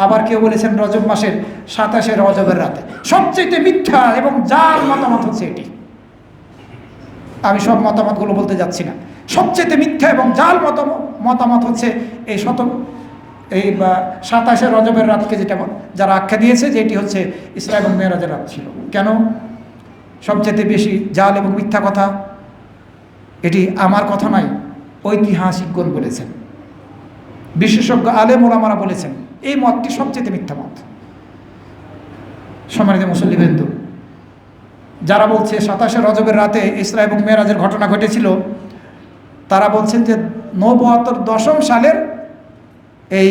আবার কেউ বলেছেন রজব মাসের 27শে রজবের রাতে। সবচেয়ে মিথ্যা এবং জাল মতামত হচ্ছে এটি। আমি সব মতামতগুলো বলতে যাচ্ছি না। সবচেয়ে মিথ্যা এবং জাল মতামত হচ্ছে এই 27শে রজবের রাতকে যারা আখ্যা দিয়েছে যে এটি হচ্ছে ইসরা এবং মেরাজের রাত ছিল। কেন সবচেয়ে বেশি জাল এবং মিথ্যা কথা? এটি আমার কথা নয়, ঐতিহাসিকগণ বলেছেন, বিশেষজ্ঞ আলেম ওলামারা বলেছেন এই মতটি সবচেয়ে মিথ্যা মত। সম্মানিত মুসল্লিবৃন্দ, যারা বলছে 27শে রজবের রাতে ইসরা এবং মেরাজের ঘটনা ঘটেছিল, তারা বলছেন যে নবুয়তের 10ম সালের এই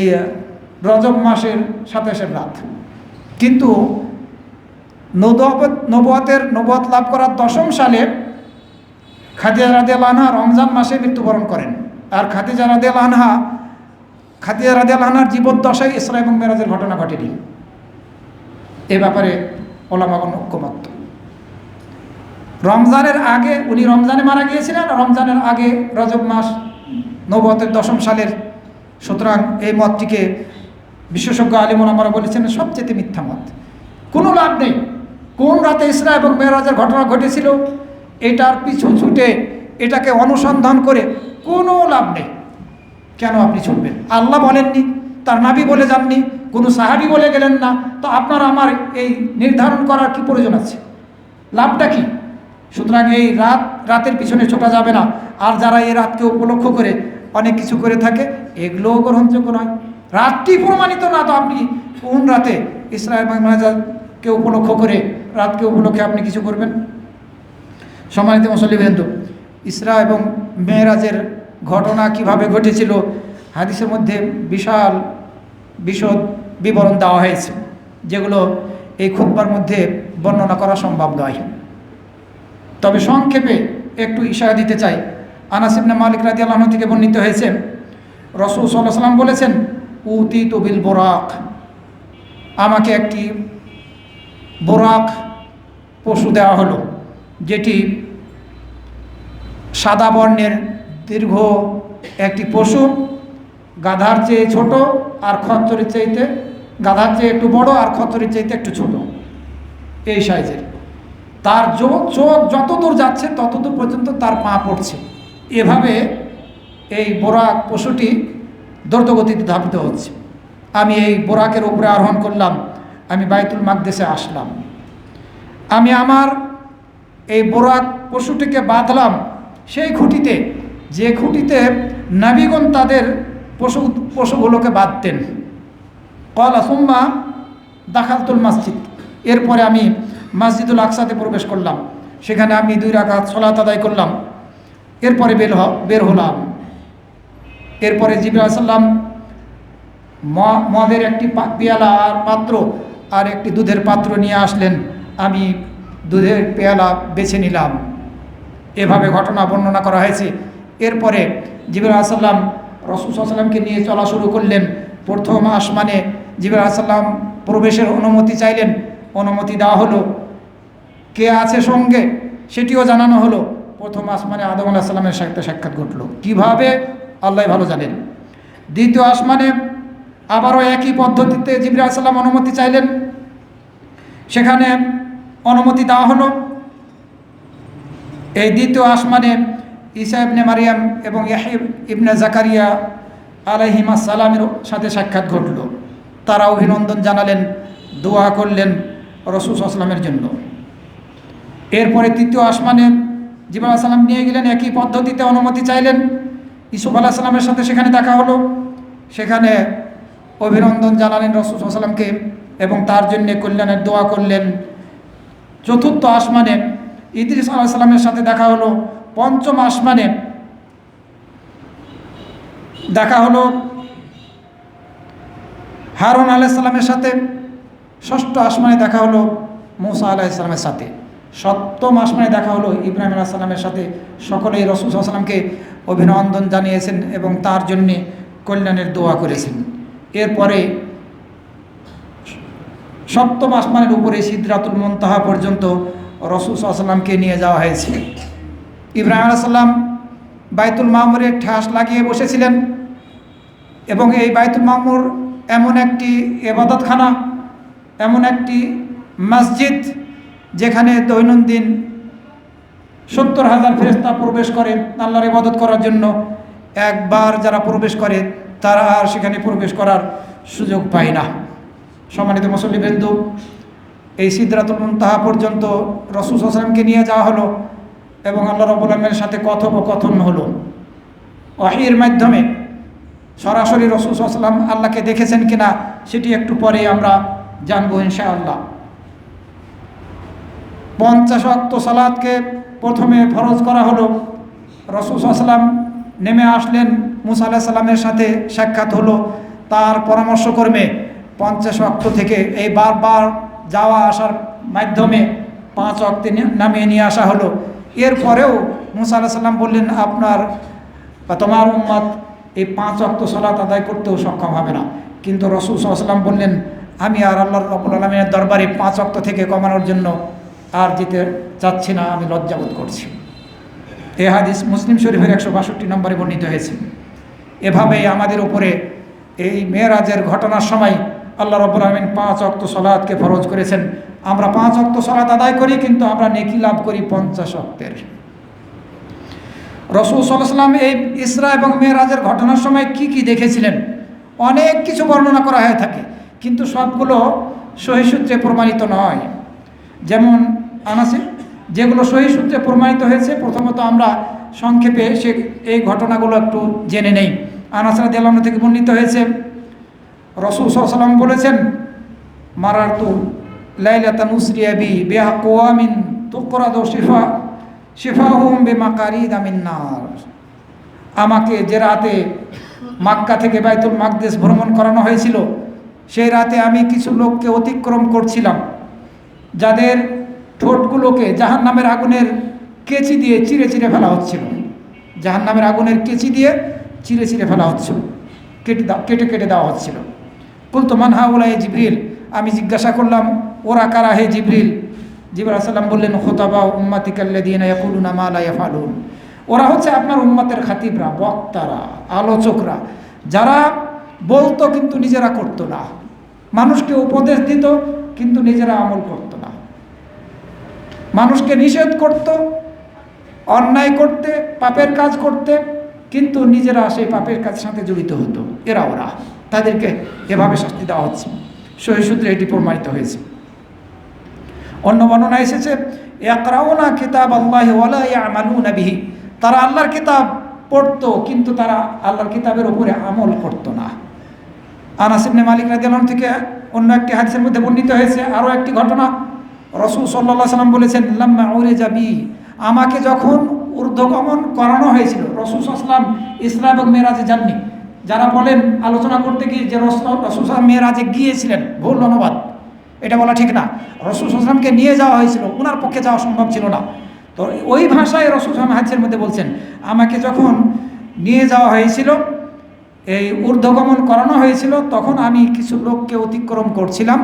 রজব মাসের 27শের রাত। কিন্তু নবুয়ত লাভ করার 10ম সালে খাদিজা রাদিয়াল্লাহু আনহা রমজান মাসে মৃত্যুবরণ করেন। আর খাদিজা রাদিয়াল্লাহু আনহার জীবদ্দশায় ইসরা এবং মেরাজের ঘটনা ঘটেনি। এ ব্যাপারে ওলামাগণ ঐক্যমত। রমজানের আগে, উনি রমজানে মারা গিয়েছিলেন, রমজানের আগে রজব মাস নবুয়তের 10ম সালের। সুতরাং এই মতটিকে বিশেষজ্ঞ আলেম ওলামারা বলেছেন সবচেয়ে মিথ্যা মত। কোনো লাভ নেই। কোন রাতে ইসরা এবং মেরাজের ঘটনা ঘটেছিল এটার পিছু ছুটে এটাকে অনুসন্ধান করে কোনো লাভ নেই। কেন আপনি ছুটবেন? আল্লাহ বলেননি, তার নবী বলে যাননি, কোনো সাহাবী বলে গেলেন না, তো আপনার আমার এই নির্ধারণ করার কি প্রয়োজন আছে? লাভটা কি? সুতরাং এই রাতের পিছনে ছোটা যাবে না। আর যারা এই রাতকে উপলক্ষ করে অনেক কিছু করে থাকে এগুলোও গ্রহণযোগ্য নয়। রাতটি প্রমাণিত না, তো আপনি কোন রাতে ইসরা এবং মেরাজকে উপলক্ষ করে, রাতকে উপলক্ষে আপনি কিছু করবেন? সম্মানিত মুসল্লিবৃন্দ, ইসরা এবং মেরাজের ঘটনা কিভাবে ঘটেছিল হাদিসের মধ্যে বিশাল বিশদ বিবরণ দেওয়া হয়েছে, যেগুলো এই খুতবার মধ্যে বর্ণনা করা সম্ভব নয়। তবে সংক্ষেপে একটু ইশারা দিতে চাই। আনাস ইবনে মালিক রাদিয়াল্লাহু আনহু থেকে বর্ণিত হয়েছে, রাসূল সাল্লাল্লাহু আলাইহি ওয়াসাল্লাম বলেছেন, উতিতু বিল বুরাক, আমাকে একটি বুরাক পশু দেওয়া হলো, যেটি সাদা বর্ণের দীর্ঘ একটি পশু, গাধার চেয়ে ছোট আর খচ্চরের চাইতে, গাধার চেয়ে একটু বড় আর খচ্চরের চাইতে একটু ছোট, এই সাইজের। তার চোখ যত দূর যাচ্ছে তত দূর পর্যন্ত তার পা পড়ছে। এভাবে এই বোরাক পশুটি দ্রুতগতিতে ধাবিত হচ্ছে। আমি এই বোরাকের উপরে আরোহণ করলাম, আমি বাইতুল মাকদেসে আসলাম। আমি আমার এই বোরাক পশুটিকে বাঁধলাম সেই খুঁটিতে, যে খুঁটিতে নবীগণ তাদের পশুগুলোকে বাঁধতেন। ক্বালা সুম্মা দাখালতুল মসজিদ, এরপরে আমি মসজিদুল আকসাতে প্রবেশ করলাম, সেখানে আমি 2 রাকাত সালাত আদায় করলাম। এরপরে বের হলাম। এরপরে জিবরাইল আলাইহিস সালাম মদের একটি পেয়ালা আর পাত্র আর একটি দুধের পাত্র নিয়ে আসলেন। আমি দুধের পেয়ালা বেছে নিলাম। এভাবে ঘটনা বর্ণনা করা হয়েছে। এরপরে জিবরাইল আলাইহিস সালাম রাসূল সাল্লাল্লাহু আলাইহি ওয়াসাল্লামকে নিয়ে চলা শুরু করলেন। প্রথম আসমানে জিবরাইল আলাইহিস সালাম প্রবেশের অনুমতি চাইলেন, অনুমতি দেওয়া হলো। কে আছে সঙ্গে সেটিও জানানো হলো। প্রথম আসমানে আদম আলাইহিস সালামের সাথে সাক্ষাৎ ঘটল, কিভাবে আল্লাহ ভালো জানেন। দ্বিতীয় আসমানে আবারও একই পদ্ধতিতে জিবরাইল আলাইহিস সালাম অনুমতি চাইলেন, সেখানে অনুমতি দেওয়া হলো। এই দ্বিতীয় আসমানে ঈসা ইবনে মারিয়াম এবং ইয়াহইয়া ইবনে জাকারিয়া আলাইহিমাস সালামের সাথে সাক্ষাৎ ঘটল। তারা অভিনন্দন জানালেন, দোয়া করলেন রাসূল সাল্লাল্লাহু আলাইহি ওয়াসাল্লামের জন্য। এরপরে তৃতীয় আসমানে জিবরাইল আলাইহিস সালাম নিয়ে গেলেন, একই পদ্ধতিতে অনুমতি চাইলেন। ইউসুফ আলাইহিস সালামের সাথে সেখানে দেখা হলো, সেখানে অভিনন্দন জানালেন রাসূল সাল্লাল্লাহু আলাইহি ওয়াসাল্লামকে এবং তার জন্য কল্যাণের দোয়া করলেন। চতুর্থ আসমানে ইদ্রিস আলাইহিস সালামের সাথে দেখা হলো। পঞ্চম আসমানে দেখা হলো হারুন আলাইহিস সালামের সাথে। ষষ্ঠ আসমানে দেখা হলো মূসা আলাইহিস সালামের সাথে। সপ্তম আসমানে দেখা হলো ইব্রাহিম আলাইহিস সালামের সাথে। সকলেই রাসূল সাল্লাল্লাহু আলাইহি ওয়াসাল্লামকে অভিনন্দন জানিয়েছেন এবং তার জন্যে কল্যাণের দোয়া করেছেন। এরপরে সপ্তম আসমানের উপরে সিদরাতুল মুনতাহা পর্যন্ত রাসূল সাল্লাল্লাহু আলাইহি ওয়াসাল্লামকে নিয়ে যাওয়া হয়েছে। ইব্রাহিম আলাইহিস সালাম বাইতুল মামুরে ঠাস লাগিয়ে বসেছিলেন এবং এই বাইতুল মামুর এমন একটি ইবাদতখানা, এমন একটি মসজিদ যেখানে দৈনন্দিন 70,000 ফেরেশতা প্রবেশ করে আল্লাহর ইবাদত করার জন্য। একবার যারা প্রবেশ করে তারা আর সেখানে প্রবেশ করার সুযোগ পায় না। সম্মানিত মুসল্লিবৃন্দ, এই সিদরাতুল মুনতাহা পর্যন্ত রাসূল সাল্লাল্লাহু আলাইহি ওয়াসাল্লামকে নিয়ে যাওয়া হলো এবং আল্লাহ রাব্বুল আলামিনের সাথে কথোপকথন হলো ওহীর মাধ্যমে। সরাসরি রাসূল সাল্লাল্লাহু আলাইহি ওয়াসাল্লাম আল্লাহকে দেখেছেন কিনা সেটি একটু পরে আমরা জানবো ইনশাআল্লাহ। 50 ওয়াক্ত সালাতকে প্রথমে ফরজ করা হলো। রাসূল সাল্লাল্লাহু আলাইহি ওয়াসাল্লাম নেমে আসলেন, মূসা আলাইহিস সালামের সাথে সাক্ষাৎ হলো। তার পরামর্শক্রমে 50 ওয়াক্ত থেকে এই বারবার যাওয়া আসার মাধ্যমে 5 ওয়াক্তে নামিয়ে নিয়ে আসা হলো। এরপরেও মূসা আলাইহিস সালাম বললেন, তোমার উম্মত এই 5 ওয়াক্ত সালাত আদায় করতেও সক্ষম হবে না। কিন্তু রাসূল সাল্লাল্লাহু আলাইহি ওয়াসাল্লাম বললেন, আমি আর আল্লাহ রাব্বুল আলামিনের দরবারে 5 ওয়াক্ত থেকে কমানোর জন্য আর যেতে চাচ্ছি না, আমি লজ্জাবোধ করছি। এই হাদিস মুসলিম শরীফের 162 নম্বরে বর্ণিত হয়েছে। এভাবেই আমাদের উপরে এই মেরাজের ঘটনার সময় আল্লাহ রাব্বুল আলামিন 5 ওয়াক্ত সালাতকে ফরজ করেছেন। আমরা 5 ওয়াক্ত সালাত আদায় করি, কিন্তু আমরা নেকি লাভ করি 50 ওয়াক্তের। রাসূল সাল্লাল্লাহু আলাইহি ওয়াসাল্লাম এই ইসরা এবং মেরাজের ঘটনার সময় কি কি দেখেছিলেন অনেক কিছু বর্ণনা করা হয়ে থাকে, কিন্তু সবগুলো সহিহ সূত্রে প্রমাণিত নয়। যেমন যেগুলো সহিহ সূত্রে প্রমাণিত হয়েছে, প্রথমত আমরা সংক্ষেপে এই ঘটনাগুলো একটু জেনে নেই। আনাস রাদিয়াল্লাহু আনহু থেকে বর্ণিত হয়েছে, রাসূল সাল্লাল্লাহু আলাইহি ওয়াসাল্লাম বলেছেন, মারারতু লাইলাতান উসরিয়া বি বিআকওয়ামিন তুকরাদু শিফাহুম বিমাকারিদা মিন নার। আমাকে যে রাতে মক্কা থেকে বাইতুল মাকদেস ভ্রমণ করানো হয়েছিল, সেই রাতে আমি কিছু লোককে অতিক্রম করছিলাম, যাদের ঠোঁটগুলোকে জাহান্নামের আগুনের কেচি দিয়ে চিরে চিরে ফেলা হচ্ছিল। জাহান্নামের আগুনের কেচি দিয়ে চিরে চিরে ফেলা হচ্ছিল, কেটে কেটে দেওয়া হচ্ছিল। কুলতু মান হাউলাই জিবরিল, আমি জিজ্ঞাসা করলাম ওরা কারা হে জিবরিল? জিবরাইল আলাইহিস সালাম বললেন, খুতাবা উম্মাতিকাল্লাযীনা ইয়াকুলুনা মা লা ইয়াফআলুন। ওরা হচ্ছে আপনার উম্মতের খাতিবরা, বক্তারা, আলোচকরা, যারা বলতো কিন্তু নিজেরা করতো না, মানুষকে উপদেশ দিত কিন্তু নিজেরা আমল করতো না, মানুষকে নিষেধ করত অন্যায় করতে, পাপের কাজ করতে, কিন্তু নিজেরা সেই পাপের কাজের সাথে জড়িত হতো। ওরা তাদেরকে এভাবে শাস্তি দেওয়া হচ্ছে। সহিহ সূত্রে এটি প্রমাণিত হয়েছে। অন্য বর্ণনা এসেছে, ইয়াকরাউনা কিতাবাল্লাহি ওয়া লা ইয়ামালুনা বিহি, তারা আল্লাহর কিতাব পড়তো কিন্তু তারা আল্লাহর কিতাবের উপরে আমল করতো না। আনাস ইবনে মালিক রাদিয়াল্লাহু আনহু থেকে অন্য একটি হাদিসের মধ্যে বর্ণিত হয়েছে আরও একটি ঘটনা। রাসূল সাল্লাল্লাহু আলাইহি সাল্লাম বলেছেন, লাম্মা উরিজা বি, আমাকে যখন ঊর্ধ্বগমন করানো হয়েছিল। রাসূল সাল্লাল্লাহু আলাইহি ওয়াসাল্লাম ইসরা এবং মেরাজে যাননি। যারা বলেন আলোচনা করতে গিয়ে যে রাসূল সাল্লাল্লাহু আলাইহি ওয়াসাল্লাম মেরাজে গিয়েছিলেন, ভুল অনুবাদ, এটা বলা ঠিক না। রাসূল সাল্লাল্লাহু আলাইহি ওয়াসাল্লামকে নিয়ে যাওয়া হয়েছিল, ওনার পক্ষে যাওয়া সম্ভব ছিল না। তো ওই ভাষায় রাসূল সাল্লাল্লাহু আলাইহি ওয়াসাল্লাম হাদিসের মধ্যে বলছেন, আমাকে যখন নিয়ে যাওয়া হয়েছিল, এই ঊর্ধ্বগমন করানো হয়েছিল, তখন আমি কিছু লোককে অতিক্রম করছিলাম,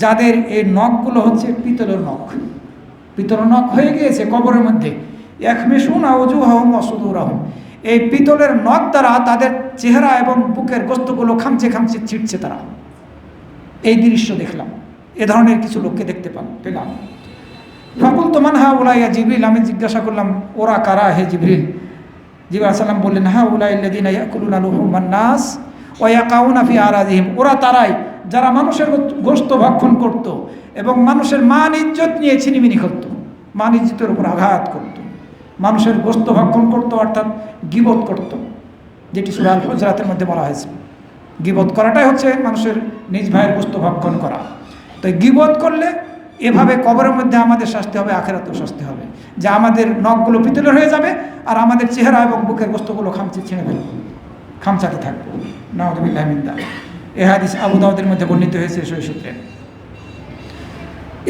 যাদের এই নখগুলো হচ্ছে পিতলের নখ। পিতলের নখ হয়ে গিয়েছে কবরের মধ্যে। ইয়াখমিশুনা উজুহাহুম ওয়া সুদুরাহুম, এই পিতলের নখ দ্বারা তাদের চেহারা এবং বুকের গোস্তগুলো খামচে খামচে ছিটছে তারা। এই দৃশ্য দেখলাম, এ ধরনের কিছু লোককে দেখতে পেলাম। ফাকুলতু মান হাউলাই ইয়া জিবরিল, আমি জিজ্ঞাসা করলাম ওরা কারা হে জিবরিল? জিবরাইল আলাইহিস সালাম বললেন, হাউলাই আল্লাযীনা ইয়াকুলুনা লুহুমান নাস ওয়া ইয়াকাউনা ফি আরাযিহিম, ওরা তারাই যারা মানুষের গোশত ভক্ষণ করত এবং মানুষের মান ইজ্জত নিয়ে ছিনিমিনি করত, মান ইজ্জতের উপর আঘাত করত, মানুষের গোশত ভক্ষণ করত, অর্থাৎ গীবত করত, যেটি সূরা আল হুজরাতের মধ্যে বলা হয়েছে। গীবত করাটাই হচ্ছে মানুষের নিজ ভাইয়ের গোশত ভক্ষণ করা। তো গীবত করলে এভাবে কবরের মধ্যে আমাদের শাস্তি হবে, আখিরাতেও শাস্তি হবে, যে আমাদের নখগুলো পিতলের হয়ে যাবে আর আমাদের চেহারা এবং বুকের গোস্তগুলো খামচে ছিঁড়ে ফেলবে, খামচাতে থাকবে। নাউযুবিল্লাহি মিন যালিক। এই হাদিস আবু দাউদের মধ্যে বর্ণিত হয়েছে সহিহ সূত্রে।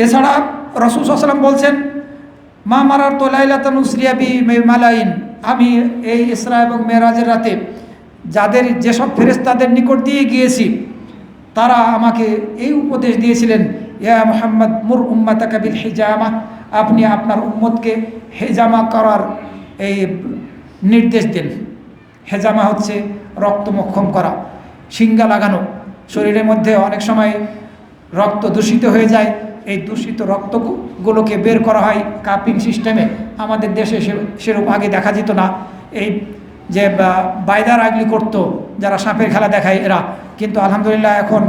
এছাড়া রাসূল সাল্লাল্লাহু আলাইহি ওয়াসাল্লাম বলছেন, মা মারারতু লাইলাতান উসরিয়া বি মালাইন, আমি এই ইসরা এবং মেরাজের রাতে যাদের যেসব ফেরেশতাদের নিকট দিয়ে গিয়েছি, তারা আমাকে এই উপদেশ দিয়েছিলেন, ইয়া মুহাম্মদ মুর উম্মাতাকা বিল হিজামা, আপনি আপনার উম্মতকে হেজামা করার এই নির্দেশ দেন। হেজামা হচ্ছে রক্তমক্ষম করা, শিঙ্গা লাগানো। শরীরের মধ্যে অনেক সময় রক্ত দূষিত হয়ে যায়, এই দূষিত রক্তগুলোকে বের করা হয় কাপিং সিস্টেমে। আমাদের দেশে সেরূপ আগে দেখা যেত না। এই যে বাইদার আগলি করতো যারা সাপের খেলা দেখায় এরা, কিন্তু আলহামদুলিল্লাহ এখন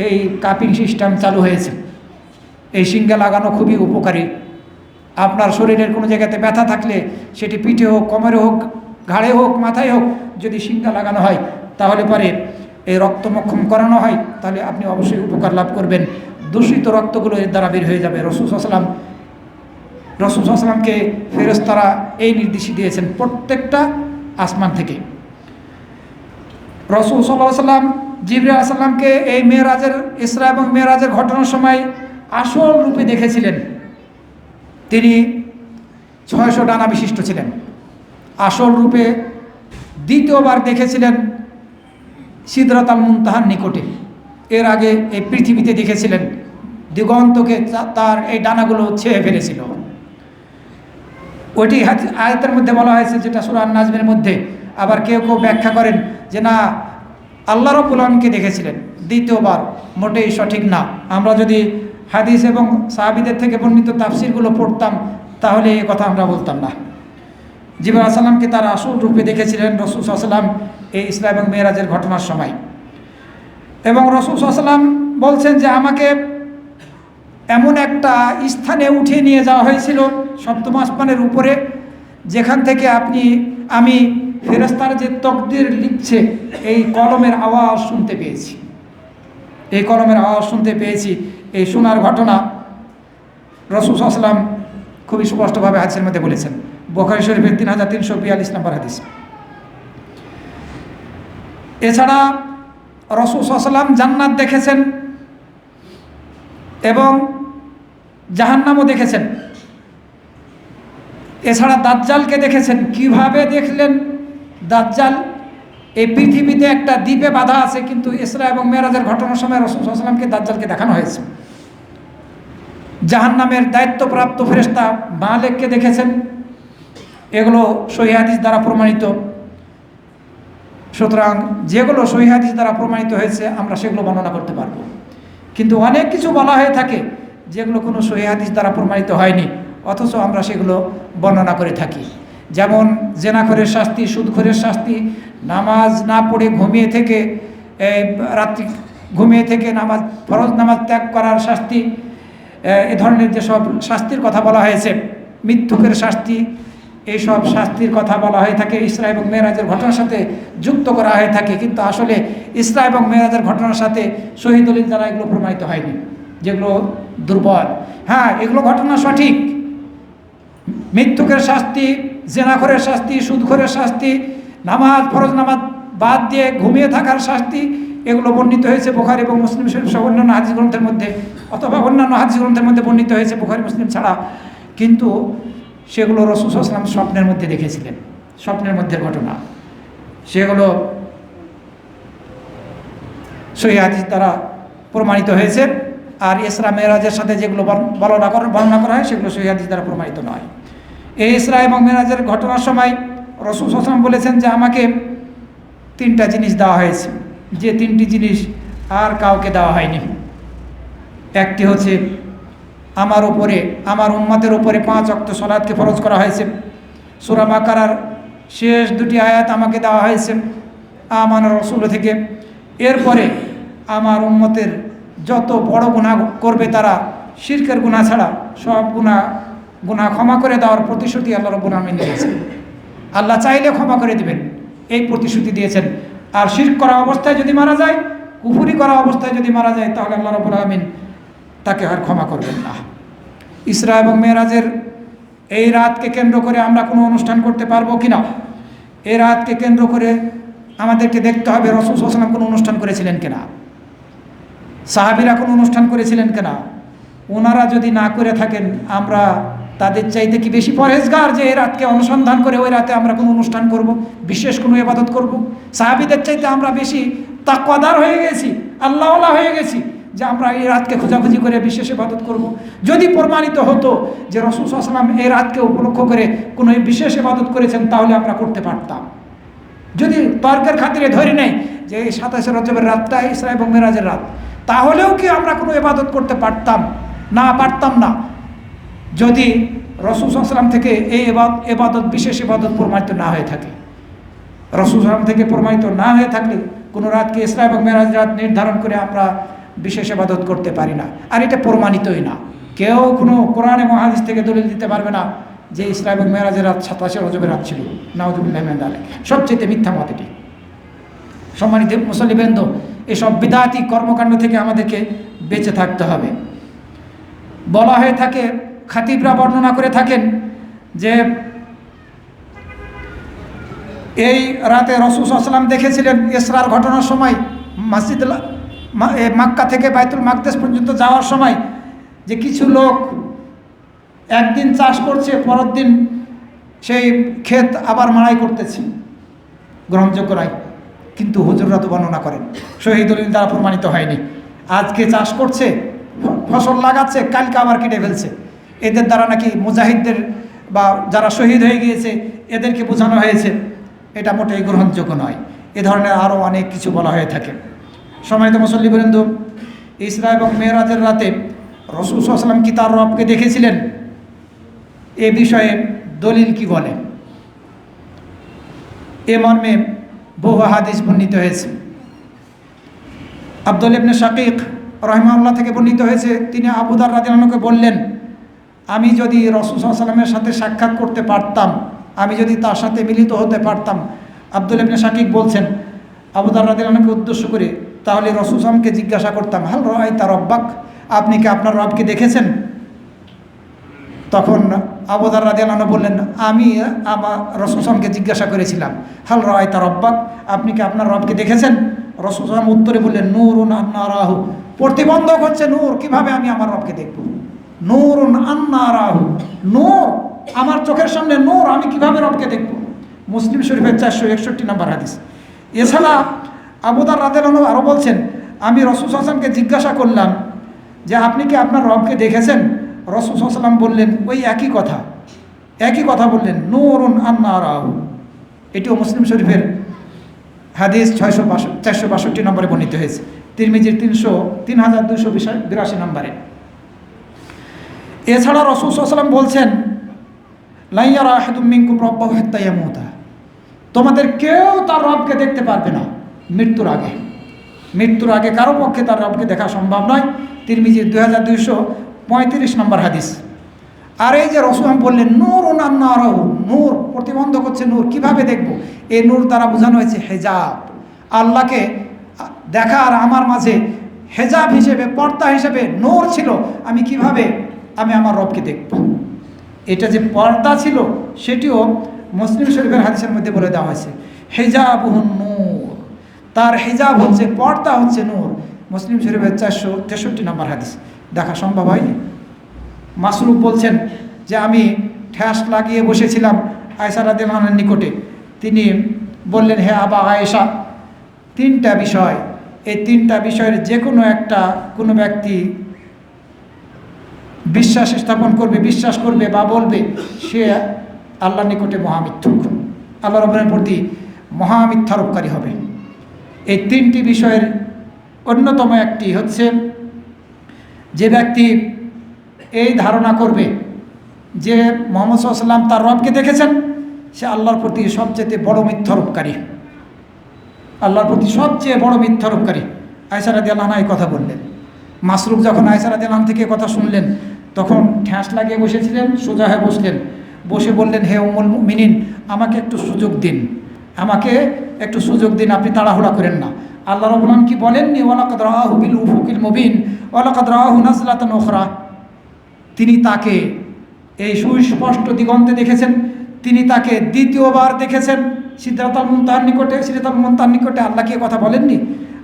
এই কাপিং সিস্টেম চালু হয়েছে। এই শিঙ্গা লাগানো খুবই উপকারী। আপনার শরীরের কোনো জায়গাতে ব্যথা থাকলে, সেটি পিঠে হোক, কোমরে হোক, ঘাড়ে হোক, মাথায় হোক, যদি শিঙ্গা লাগানো হয় তাহলে পরে এই রক্তমক্ষম করানো হয়, তাহলে আপনি অবশ্যই উপকার লাভ করবেন। দূষিত রক্তগুলো এর দ্বারা বের হয়ে যাবে। রাসূল সাল্লাল্লাহু আলাইহি ওয়াসাল্লামকে ফেরেশতারা এই নির্দেশ দিয়েছেন প্রত্যেকটা আসমান থেকে। রাসূল সাল্লাল্লাহু আলাইহি ওয়াসাল্লাম জিবরাইল আলাইহিস সালামকে এই মেরাজের, ইসরা এবং মেরাজের ঘটনার সময় আসল রূপে দেখেছিলেন। তিনি 600 ডানা বিশিষ্ট ছিলেন। আসল রূপে দ্বিতীয়বার দেখেছিলেন সিদরাতুল মুনতাহার নিকটে। এর আগে এই পৃথিবীতে দেখেছিলেন, দিগন্তকে তার এই ডানাগুলো ছেয়ে ফেলেছিল। ওইটি আয়াতের মধ্যে বলা হয়েছে, যেটা সূরা আন-নাজমের মধ্যে। আবার কেউ কেউ ব্যাখ্যা করেন যে না, আল্লাহ রাব্বুল আলামিনকে দেখেছিলেন দ্বিতীয়বার। মোটেই সঠিক না। আমরা যদি হাদিস এবং সাহাবীদের থেকে বর্ণিত তাফসিরগুলো পড়তাম, তাহলে এই কথা আমরা বলতাম না। জিবরাইল আলাইহিস সালামকে তার আসল রূপে দেখেছিলেন রাসূল সাল্লাল্লাহু আলাইহি ওয়াসাল্লাম এই ইসরা এবং মেরাজের ঘটনার সময়। এবং রাসূল সাল্লাল্লাহু আলাইহি ওয়াসাল্লাম বলছেন যে আমাকে এমন একটা স্থানে উঠিয়ে নিয়ে যাওয়া হয়েছিল সপ্তম আসমানের উপরে, যেখান থেকে আমি ফেরেশতারা যে তাকদীর লিখছে এই কলমের আওয়াজ শুনতে পেয়েছি। এই কলমের আওয়াজ শুনতে পেয়েছি। এই শোনার ঘটনা রাসূল সাল্লাল্লাহু আলাইহি ওয়াসাল্লাম খুবই স্পষ্টভাবে হাদিসের মধ্যে বলেছেন। বুখারী শরীফের 3342 নম্বর হাদিস। এছাড়া রাসূল সাল্লাল্লাহু আলাইহি ওয়াসাল্লাম জান্নাত দেখেছেন এবং জাহান্নামও দেখেছেন। এছাড়া দাজ্জালকে দেখেছেন। কিভাবে দেখলেন? দাজ্জাল এই পৃথিবীতে একটা দ্বীপে বাঁধা আছে, কিন্তু ইসরা এবং মেরাজের ঘটনার সময় রাসূল সাল্লাল্লাহু আলাইহি ওয়াসাল্লামকে দাজ্জালকে দেখানো হয়েছে। জাহান্নামের দায়িত্বপ্রাপ্ত ফেরেশতা মালেককে দেখেছেন। এগুলো সহিহ হাদিস দ্বারা প্রমাণিত। সুতরাং যেগুলো সহিহ হাদিস দ্বারা প্রমাণিত হয়েছে আমরা সেগুলো বর্ণনা করতে পারবো, কিন্তু অনেক কিছু বলা হয়ে থাকে যেগুলো কোনো সহিহ হাদিস দ্বারা প্রমাণিত হয়নি, অথচ আমরা সেগুলো বর্ণনা করে থাকি। যেমন জেনাখোরের শাস্তি, সুদখোরের শাস্তি, নামাজ না পড়ে ঘুমিয়ে থেকে রাত্রি ঘুমিয়ে থেকে নামাজ, ফরজ নামাজ ত্যাগ করার শাস্তি, এ ধরনের যেসব শাস্তির কথা বলা হয়েছে, মিথ্যুকের শাস্তি, এইসব শাস্তির কথা বলা হয়ে থাকে ইসরা এবং মেরাজের ঘটনার সাথে যুক্ত করা হয়ে থাকে, কিন্তু আসলে ইসরা এবং মেরাজের ঘটনার সাথে সহিহ দলিল দ্বারা এগুলো প্রমাণিত হয়নি, যেগুলো দুর্বল। হ্যাঁ, এগুলো ঘটনা সঠিক। মিথ্যুকের শাস্তি, জেনাখোরের শাস্তি, সুদখোরের শাস্তি, নামাজ, ফরজ নামাজ বাদ দিয়ে ঘুমিয়ে থাকার শাস্তি, এগুলো বর্ণিত হয়েছে বুখারী এবং মুসলিম শরীফ সহ অন্যান্য হাদিস গ্রন্থের মধ্যে, অথবা অন্যান্য হাদিস গ্রন্থের মধ্যে বর্ণিত হয়েছে বুখারী মুসলিম ছাড়া। কিন্তু সেগুলো রাসূল সাল্লাল্লাহু আলাইহি ওয়াসাল্লাম স্বপ্নের মধ্যে দেখেছিলেন, স্বপ্নের মধ্যে ঘটনা। সেগুলো সহিহ হাদিস দ্বারা প্রমাণিত হয়েছে। আর ইসরা মেরাজের সাথে যেগুলো বর্ণনা করা হয় সেগুলো সহিহ হাদিস দ্বারা প্রমাণিত নয়। এই ইসরা এবং মেরাজের ঘটনার সময় রাসূল সাল্লাল্লাহু আলাইহি ওয়াসাল্লাম বলেছেন যে আমাকে 3টা জিনিস দেওয়া হয়েছে, যে 3টি জিনিস আর কাউকে দেওয়া হয়নি। একটি হচ্ছে আমার উপরে, আমার উম্মতের উপরে 5 ওয়াক্ত সালাতকে ফরজ করা হয়েছে। সূরা বাকারার শেষ 2টি আয়াত আমাকে দেওয়া হয়েছে আমানুর রাসূল থেকে। এরপরে আমার উম্মতের যত বড় গুনাহ করবে তারা শিরকের গুনাহ ছাড়া সব গুনাহ ক্ষমা করে দেওয়ার প্রতিশ্রুতি আল্লাহ রাব্বুল আলামিন দিয়েছেন। আল্লাহ চাইলে ক্ষমা করে দিবেন, এই প্রতিশ্রুতি দিয়েছেন। আর শিরক করা অবস্থায় যদি মারা যায়, কুফরি করা অবস্থায় যদি মারা যায়, তাহলে আল্লাহ রাব্বুল আলামিন তাকে আর ক্ষমা করবেন না। ইসরা এবং মেরাজের এই রাতকে কেন্দ্র করে আমরা কোনো অনুষ্ঠান করতে পারবো কি না? এই রাতকে কেন্দ্র করে আমাদেরকে দেখতে হবে রাসূল সাল্লাল্লাহু আলাইহি ওয়াসাল্লাম কোনো অনুষ্ঠান করেছিলেন কিনা, সাহাবীরা কোনো অনুষ্ঠান করেছিলেন কিনা। ওনারা যদি না করে থাকেন, আমরা তাদের চাইতে কি বেশি পরহেজগার যে এই রাতকে অনুসন্ধান করে ওই রাতে আমরা কোনো অনুষ্ঠান করব, বিশেষ কোনো ইবাদত করব? সাহাবীদের চাইতে আমরা বেশি তাকওয়াদার হয়ে গেছি, আল্লাহওয়ালা হয়ে গেছি যে আমরা এই রাতকে খোঁজাখুঁজি করে বিশেষ ইবাদত করব। যদি প্রমাণিত হতো যে রাসূল সাল্লাল্লাহু আলাইহি ওয়াসাল্লাম এই রাতকে উপলক্ষ করে কোনো বিশেষ ইবাদত করেছেন, তাহলে আমরা করতে পারতাম। যদি তর্কের খাতিরে ধরি নেই যে এই 27 রজবের রাতটা ইসরা এবং মেরাজের রাত, তাহলেও কি আমরা কোনো ইবাদত করতে পারতাম? না, পারতাম না। যদি রাসূল সাল্লাল্লাহু আলাইহি ওয়াসাল্লাম থেকে এই ইবাদত, বিশেষ ইবাদত প্রমাণিত না হয়ে থাকে, রাসূল সাল্লাল্লাহু আলাইহি ওয়াসাল্লাম থেকে প্রমাণিত না হয়ে থাকলে কোনো রাতকে ইসরা এবং মেরাজের রাত নির্ধারণ করে আমরা বিশেষ ইবাদত করতে পারি না। আর এটা প্রমাণিতই না। কেউ কোনো কোরআন এবং হাদিস থেকে দলিল দিতে পারবে না যে ইসরা এবং মেরাজের রাত 27 রজবের রাত ছিল। নাউযুবিল্লাহি মিন যালিক। সবচেয়ে মিথ্যা মত এটি। সম্মানিত মুসল্লিবৃন্দ, এসব বিদআতি কর্মকাণ্ড থেকে আমাদেরকে বেঁচে থাকতে হবে। বলা হয়ে থাকে, খাতিবরা বর্ণনা করে থাকেন যে এই রাতে রাসূল সাল্লাল্লাহু আলাইহি ওয়াসাল্লাম দেখেছিলেন ইসরার ঘটনার সময়, মক্কা থেকে বাইতুল মাকদেস পর্যন্ত যাওয়ার সময়, যে কিছু লোক একদিন চাষ করছে, পরের দিন সেই ক্ষেত আবার মাড়াই করতেছে। গ্রহণযোগ্য নয়, কিন্তু হুজুররা তো বর্ণনা করেন, সহিহ দলিল দ্বারা প্রমাণিত হয়নি। আজকে চাষ করছে, ফসল লাগাচ্ছে, কালকে আবার কেটে ফেলছে। এদের দ্বারা নাকি মুজাহিদদের বা যারা শহীদ হয়ে গিয়েছে এদেরকে বোঝানো হয়েছে। এটা মোটেই গ্রহণযোগ্য নয়। এ ধরনের আরও অনেক কিছু বলা হয়ে থাকে। সম্মানিত মুসল্লিবৃন্দ, ইসরা এবং মেরাজের রাতে রাসূল সাল্লাল্লাহু আলাইহি ওয়াসাল্লাম কি তার রবকে দেখেছিলেন? এ বিষয়ে দলিল কি বলে? এ মর্মে বহু হাদিস বর্ণিত হয়েছে। আব্দুল ইবনে শাকিক রাহিমাহুল্লাহ থেকে বর্ণিত হয়েছে, তিনি আবু দার রাদিয়াল্লাহু আনহুকে বললেন, আমি যদি রাসূল সাল্লাল্লাহু আলাইহি ওয়াসাল্লামের সাথে সাক্ষাৎ করতে পারতাম, আমি যদি তার সাথে মিলিত হতে পারতাম। আব্দুল ইবনে শাকিক বলছেন আবু দার রাদিয়াল্লাহু আনহুকে উদ্দেশ্য করে, তাহলে রাসূল সাল্লাল্লাহু আলাইহি ওয়াসাল্লামকে জিজ্ঞাসা করতাম, হাল রাআইতা রাব্বাক, আপনি কি আপনার রবকে দেখেছেন? তখন আবু দার রাদিয়াল্লাহু আনহু বললেন, আমি আমার রাসূল সাল্লাল্লাহু আলাইহি ওয়াসাল্লামকে জিজ্ঞাসা করেছিলাম, হাল রাআইতা রাব্বাক, আপনি কি আপনার রবকে দেখেছেন? রাসূল সাল্লাল্লাহু আলাইহি ওয়াসাল্লাম উত্তরে বললেন, নূরুন আন্না রাহু, প্রতিবন্ধক হচ্ছে নূর, কিভাবে আমি আমার রবকে দেখব? নূরুন আন্না রাহু, নূর, আমার চোখের সামনে নূর, আমি কিভাবে রবকে দেখব? মুসলিম শরীফের 461 নম্বর হাদিস। এছাড়া আবু দার রাদিয়াল্লাহু আনহু আরও বলছেন, আমি রাসূল সাল্লাল্লাহু আলাইহি ওয়াসাল্লামকে জিজ্ঞাসা করলাম যে আপনি কি আপনার রবকে দেখেছেন? রাসূল সাল্লাল্লাহু আলাইহি ওয়াসাল্লাম বললেন ওই একই কথা বললেন, নূরুন আন্না রাহু। এটিও মুসলিম শরীফের হাদিস 462 নম্বরে বর্ণিত হয়েছে, তিরমিজির 3282 নম্বরে। এছাড়া রাসূল সাল্লাল্লাহু আলাইহি ওয়াসাল্লাম বলছেন, লা ইয়ারা আহাদুম মিনকুম রাব্বাহু হাত্তা ইয়ামুতা, তোমাদের কেউ তার রবকে দেখতে পারবে না মৃত্যুর আগে কারো পক্ষে তার রবকে দেখা সম্ভব নয়, তিরমিজির 2235 নম্বর হাদিস। আর এই যে রাসূল বললেন নূরুন আন্না রাহু, নূর, প্রতিবন্ধক হচ্ছে নূর, কিভাবে দেখব? এই নূর দ্বারা বোঝানো হয়েছে হেজাব, আল্লাহকে দেখার আমার মাঝে হেজাব হিসেবে, পর্দা হিসেবে নূর ছিল, আমি কিভাবে আমার রবকে দেখব? এটা যে পর্দা ছিল সেটিও মুসলিম শরীফের হাদিসের মধ্যে বলে দেওয়া হয়েছে, হেজাবুহুন নূর, তার হেজাব হচ্ছে, পর্দা হচ্ছে নূর। মুসলিম শরীফের 463 নম্বর হাদিস। দেখা সম্ভব হয়নি। মাসরুফ বলছেন যে আমি ঠ্যাস লাগিয়ে বসেছিলাম আয়েশা রাদিয়াল্লাহু আনহার নিকটে। তিনি বললেন, হে আবা আয়েশা, 3টা বিষয়, এই 3টা বিষয়ের যে কোনো একটা কোনো ব্যক্তি বিশ্বাস করবে বা বলবে, সে আল্লাহর নিকটে মহামিথ্যুক, আল্লাহ রাব্বুল প্রতি মহামিথ্যারোপকারী হবে। এই 3টি বিষয়ের অন্যতম একটি হচ্ছে, যে ব্যক্তি এই ধারণা করবে যে মুহাম্মদ সাল্লাল্লাহু আলাইহি ওয়াসাল্লাম তার রবকে দেখেছেন, সে আল্লাহর প্রতি সবচেয়ে বড় মিথ্যারোপকারী, আল্লাহর প্রতি সবচেয়ে বড় মিথ্যারোপকারী। আয়েশা রাদিয়াল্লাহু আনহা এই কথা বললেন। মাসরুফ যখন আয়েশা রাদিয়াল্লাহু আনহা থেকে কথা শুনলেন, তখন ঠ্যাস লাগিয়ে বসেছিলেন, সোজা হয়ে বসলেন, বসে বললেন, হে উম্মুল মুমিনিন, আমাকে একটু সুযোগ দিন, আপনি তাড়াহুড়া করেন না। আল্লাহ রাব্বুল আলামিন কি বলেননি, ওয়ালাকাদ রাআহু বিল উফুকিল মুবিন ওয়ালাকাদ রাআহু নাজলাতান উখরা, তিনি তাকে এই সুস্পষ্ট দিগন্তে দেখেছেন, তিনি তাকে দ্বিতীয়বার দেখেছেন সিদরাতুল মুনতাহার নিকটে। আল্লাহ কি কথা বলেননি?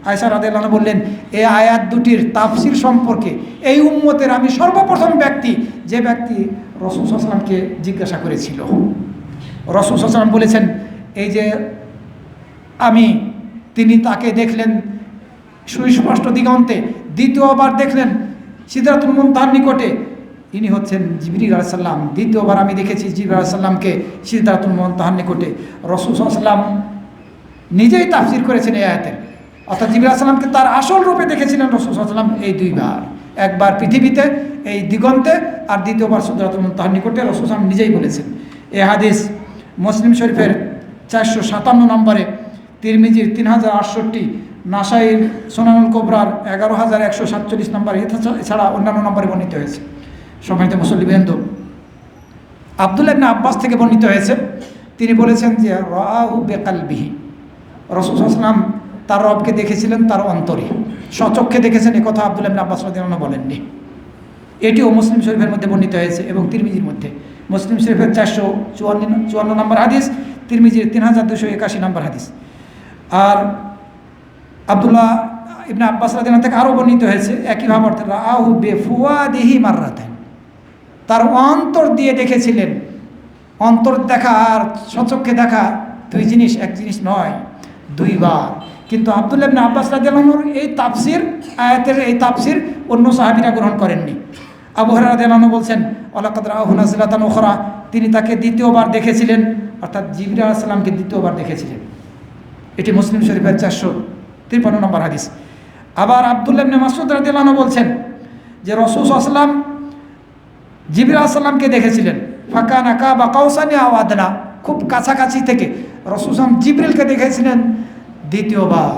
আয়েশা রাদিয়াল্লাহু আনহা বললেন, এই আয়াত দুটির তাফসির সম্পর্কে এই উম্মতের আমি সর্বপ্রথম ব্যক্তি, যে ব্যক্তি রাসূল সাল্লাল্লাহু আলাইহি ওয়াসাল্লামকে জিজ্ঞাসা করেছিল। রাসূল সাল্লাল্লাহু আলাইহি ওয়াসাল্লাম বলেছেন, এই যে তিনি তাকে দেখলেন সুস্পষ্ট দিগন্তে, দ্বিতীয়বার দেখলেন সিদরাতুল মুনতাহার নিকটে, ইনি হচ্ছেন জিবরিল আলাইহিস সালাম। দ্বিতীয়বার আমি দেখেছি জিবরিল আলাইহিস সালামকে সিদরাতুল মুনতাহার নিকটে। রাসূল সাল্লাল্লাহু আলাইহি ওয়াসাল্লাম নিজেই তাফসীর করেছেন এই আয়াতের, অর্থাৎ জিবরিল আলাইহিস সালামকে তার আসল রূপে দেখেছিলেন রাসূল সাল্লাল্লাহু আলাইহি ওয়াসাল্লাম এই দুইবার, একবার পৃথিবীতে এই দিগন্তে, আর দ্বিতীয়বার সিদরাতুল মুনতাহার নিকটে। রাসূল সাল্লাল্লাহু আলাইহি ওয়াসাল্লাম নিজেই বলেছেন। এই হাদিস মুসলিম শরীফের 457 নম্বরে, তিরমিজির 3068, নাসাইর সুনানুল কুবরার 11147 নম্বরে, এছাড়া অন্যান্য নম্বরে বর্ণিত হয়েছে। সম্মানিত মুসল্লিবৃন্দ, আব্দুল্লাহ ইবনে আব্বাস থেকে বর্ণিত হয়েছে, তিনি বলেছেন যে রাআহু বিকালবিহি, রাসূল সাল্লাল্লাহু আলাইহি ওয়াসাল্লাম তার রবকে দেখেছিলেন তার অন্তরে, স্বচক্ষে দেখেছেন, একথা আব্দুল্লাহ ইবনে আব্বাস রাদিয়াল্লাহু আনহু বলেননি। এটিও মুসলিম শরীফের মধ্যে বর্ণিত হয়েছে এবং তিরমিজির মধ্যে। মুসলিম শরীফের 454 নম্বর হাদিস, তিরমিজির 3281 নম্বর হাদিস। আর আব্দুল্লাহ ইবনে আব্বাস রাদিয়াল্লাহু আনহু থেকে আরও বর্ণিত হয়েছে একইভাবে অর্থে, রাআহু বিফুয়াদিহি মাররাতান, তার অন্তর দিয়ে দেখেছিলেন। অন্তর দেখা আর স্বচক্ষে দেখা দুই জিনিস, এক জিনিস নয়, দুইবার। কিন্তু আব্দুল্লাহ ইবনে আব্বাস রাদিয়াল্লাহু আনহুর এই তাফসির, আয়াতের এই তাফসির অন্য সাহাবীরা গ্রহণ করেননি। আবু হুরায়রা রাদিয়াল্লাহু আনহু বলছেন, ওয়ালাকাদ রাআহু নাজলাতান উখরা, তিনি তাকে দ্বিতীয়বার দেখেছিলেন, অর্থাৎ জিবরিল আলাইহিস সালামকে দ্বিতীয়বার দেখেছিলেন। এটি মুসলিম শরীফের 453 নম্বর হাদিস। আবার আব্দুল্লাহ ইবনে মাসউদ রাদিয়াল্লাহু আনহু বলছেন যে রাসূল সাল্লাল্লাহু আলাইহি ওয়াসাল্লাম জিবরিল আলাইহিস সালামকে দেখেছিলেন, ফাকানা কাবা কাউসানি আও আদনা, খুব কাছাকাছি থেকে রাসূল সাল্লাল্লাহু আলাইহি ওয়াসাল্লাম জিবরিলকে দেখেছিলেন দ্বিতীয়বার,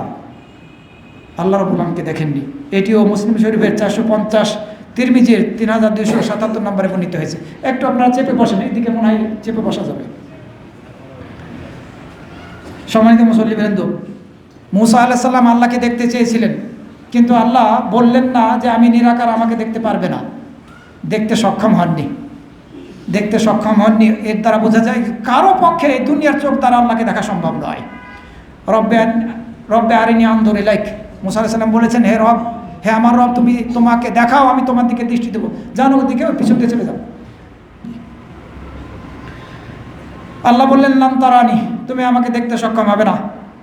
আল্লাহ রাব্বুল আলামিনকে দেখেননি। এটিও মুসলিম শরীফের 450, তিরমিজির 3277 নম্বরে বর্ণিত হয়েছে। একটু আপনারা চেপে বসেন, এইদিকে মনে হয় চেপে বসা যাবে। সম্মানিত মুসল্লিবৃন্দ, মূসা আলাইহিস সালাম আল্লাহকে দেখতে চেয়েছিলেন, কিন্তু আল্লাহ বললেন না যে আমি নিরাকার, আমাকে দেখতে পারবে না। দেখতে সক্ষম হননি। এর দ্বারা বোঝা যায় কারো পক্ষে এই দুনিয়ার চোখ দ্বারা আল্লাহকে দেখা সম্ভব নয়। রব্বে আরিনি আনজুর ইলাইক, মুসা আলাইহিস সালাম বলেছেন, হে রব, হে আমার রব, তুমি তোমাকে দেখাও, আমি তোমার দিকে দৃষ্টি দেবো। জানো ওদিকে পিছন দিয়ে চলে যাও। আল্লাহ বললেন, লান তারানি, তুমি আমাকে দেখতে সক্ষম হবে না,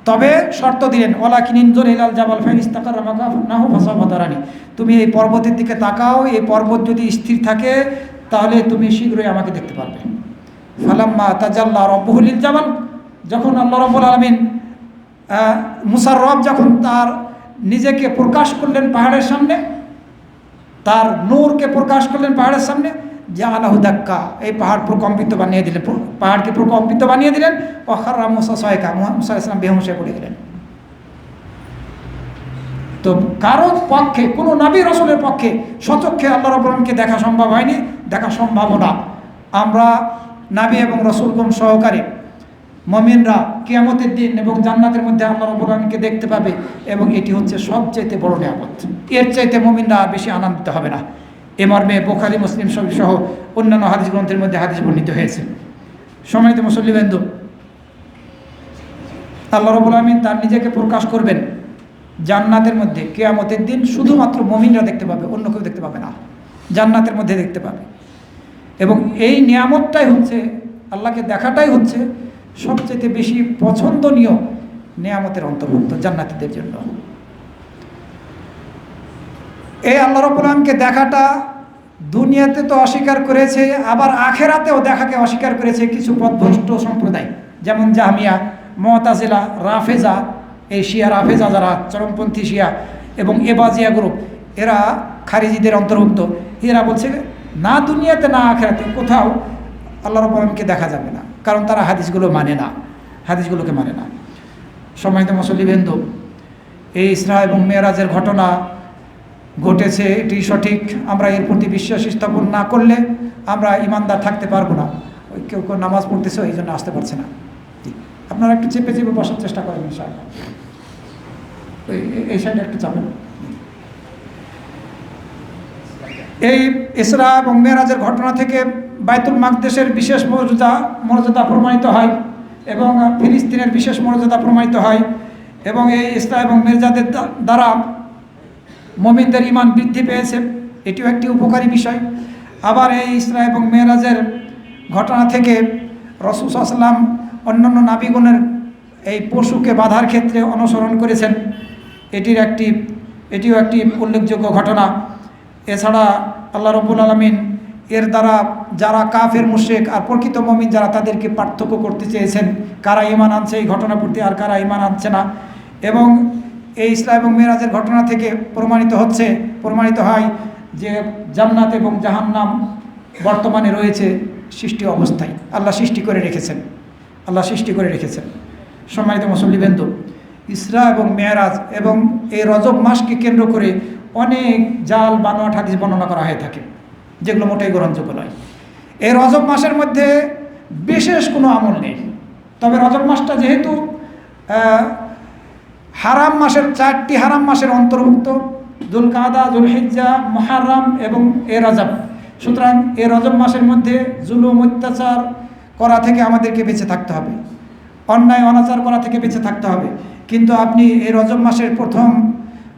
তবে শর্ত দিলেন, ওয়ালাকিন ইনজুর ইলাল জাবাল ফাইন ইসতাকাররা মাকানাহু ফাসাওফা তারানি, তুমি এই পর্বতের দিকে তাকাও, এই পর্বত যদি স্থির থাকে তাহলে তুমি শীঘ্রই আমাকে দেখতে পারবে। ফালাম্মা তাজাল্লা রাব্বুহু লিল জাবাল, যখন আল্লাহ রাব্বুল আলামিন মুসার রব যখন তার নিজেকে প্রকাশ করলেন পাহাড়ের সামনে, তার নূরকে প্রকাশ করলেন পাহাড়ের সামনে, জাআলাহু দাক্কা, এই পাহাড় প্রকম্পিত বানিয়ে দিলেন, পাহাড়কে প্রকম্পিত বানিয়ে দিলেন। ওয়া খাররা মুসা সায়কা, মুসা আলাইহিস সালাম বেহুশ হয়ে পড়ে গেলেন। তো কারো পক্ষে, কোনো নবী রাসূলের পক্ষে স্বচক্ষে আল্লাহ রাব্বুল আলামিনকে দেখা সম্ভব হয়নি, দেখা সম্ভব না। আমরা নবী এবং রাসূলগণ সহকারে মুমিনরা কিয়ামতের দিন এবং জান্নাতের মধ্যে আল্লাহ রাব্বুল আলামিনকে দেখতে পাবে, এবং এটি হচ্ছে সবচাইতে বড় নিয়ামত। এর চাইতে মুমিনরা বেশি আনন্দিত হবে না। এ মর্মে বুখারী, মুসলিম সহ অন্যান্য হাদিস গ্রন্থের মধ্যে হাদিস বর্ণিত হয়েছে। সম্মানিত মুসল্লিবৃন্দ, আল্লাহ রাব্বুল আলামিন তার নিজেকে প্রকাশ করবেন জান্নাতের মধ্যে কিয়ামতের দিন, শুধুমাত্র মুমিনরা দেখতে পাবে, অন্য কেউ দেখতে পাবে না, জান্নাতের মধ্যে দেখতে পাবে। এবং এই নিয়ামতটাই হচ্ছে, আল্লাহকে দেখাটাই হচ্ছে সবচেয়ে বেশি পছন্দনীয় নিয়ামতের অন্তর্ভুক্ত জান্নাতীদের জন্য। এই আল্লাহ রাব্বুল আলামিনকে দেখাটা দুনিয়াতে তো অস্বীকার করেছে, আবার আখেরাতেও দেখাকে অস্বীকার করেছে কিছু পথভ্রষ্ট সম্প্রদায়, যেমন জাহমিয়া, মুতাজিলা, রাফেজা, এই শিয়া রাফেজা যারা চরমপন্থী শিয়া, এবং এবাজিয়া গ্রুপ, এরা খারিজিদের অন্তর্ভুক্ত। এরা বলছে না দুনিয়াতে না আখেরাতে কোথাও আল্লাহ রাব্বুল আলামিনকে দেখা যাবে না, কারণ তারা হাদিসগুলো মানে না, হাদিসগুলোকে মানে না। সম্মানিত মুসল্লিবৃন্দ, এই ইসরা এবং মেরাজের ঘটনা ঘটেছে, এটি সঠিক। আমরা এর প্রতি বিশ্বাস স্থাপন না করলে আমরা ইমানদার থাকতে পারবো না। ওই কেউ কেউ নামাজ পড়তেছে, এই জন্য আসতে পারছে না। আপনারা একটু চেপে চেপে বসার চেষ্টা করেন ইনশাআল্লাহ। এই সাইডে একটু চাপেন। এই ইসরা এবং মেরাজের ঘটনা থেকে বাইতুল মাকদেসের বিশেষ মর্যাদা প্রমাণিত হয়, এবং ফিলিস্তিনের বিশেষ মর্যাদা প্রমাণিত হয়, এবং এই ইসরা এবং মেরাজের দ্বারা মুমিনদের ঈমান বৃদ্ধি পেয়েছে, এটিও একটি উপকারী বিষয়। আবার এই ইসরা এবং মেরাজের ঘটনা থেকে রাসূল সাল্লাল্লাহু আলাইহি ওয়াসাল্লাম অন্যান্য নবীগণের এই পশুকে বাঁধার ক্ষেত্রে অনুসরণ করেছেন, এটিও একটি উল্লেখযোগ্য ঘটনা। এছাড়া আল্লাহ রাব্বুল আলামিন এর দ্বারা যারা কাফের মুশরিক আর প্রকৃত মুমিন যারা, তাদেরকে পার্থক্য করতে চেয়েছেন, কারা ঈমান আনছে এই ঘটনা প্রতি আর কারা ঈমান আনছে না। এবং এই ইসরা এবং মেরাজের ঘটনা থেকে প্রমাণিত হয় যে জান্নাত এবং জাহান্নাম বর্তমানে রয়েছে সৃষ্টি অবস্থায়, আল্লাহ সৃষ্টি করে রেখেছেন। সম্মানিত মুসল্লিবৃন্দ, ইসরা এবং মেরাজ এবং এই রজব মাসকে কেন্দ্র করে অনেক জাল বানোয়াট হাদিস বর্ণনা করা হয়ে থাকে, যেগুলো মোটেই গ্রহণযোগ্য নয়। এই রজব মাসের মধ্যে বিশেষ কোনো আমল নেই, তবে রজব মাসটা যেহেতু হারাম মাসের 4টি হারাম মাসের অন্তর্ভুক্ত, যুলকাদা, যুলহিজ্জা, মুহররম এবং এ রজব, সুতরাং এই রজব মাসের মধ্যে জুলুম, অত্যাচার করা থেকে আমাদেরকে বেঁচে থাকতে হবে, অন্যায় অনাচার করা থেকে বেঁচে থাকতে হবে। কিন্তু আপনি এই রজব মাসের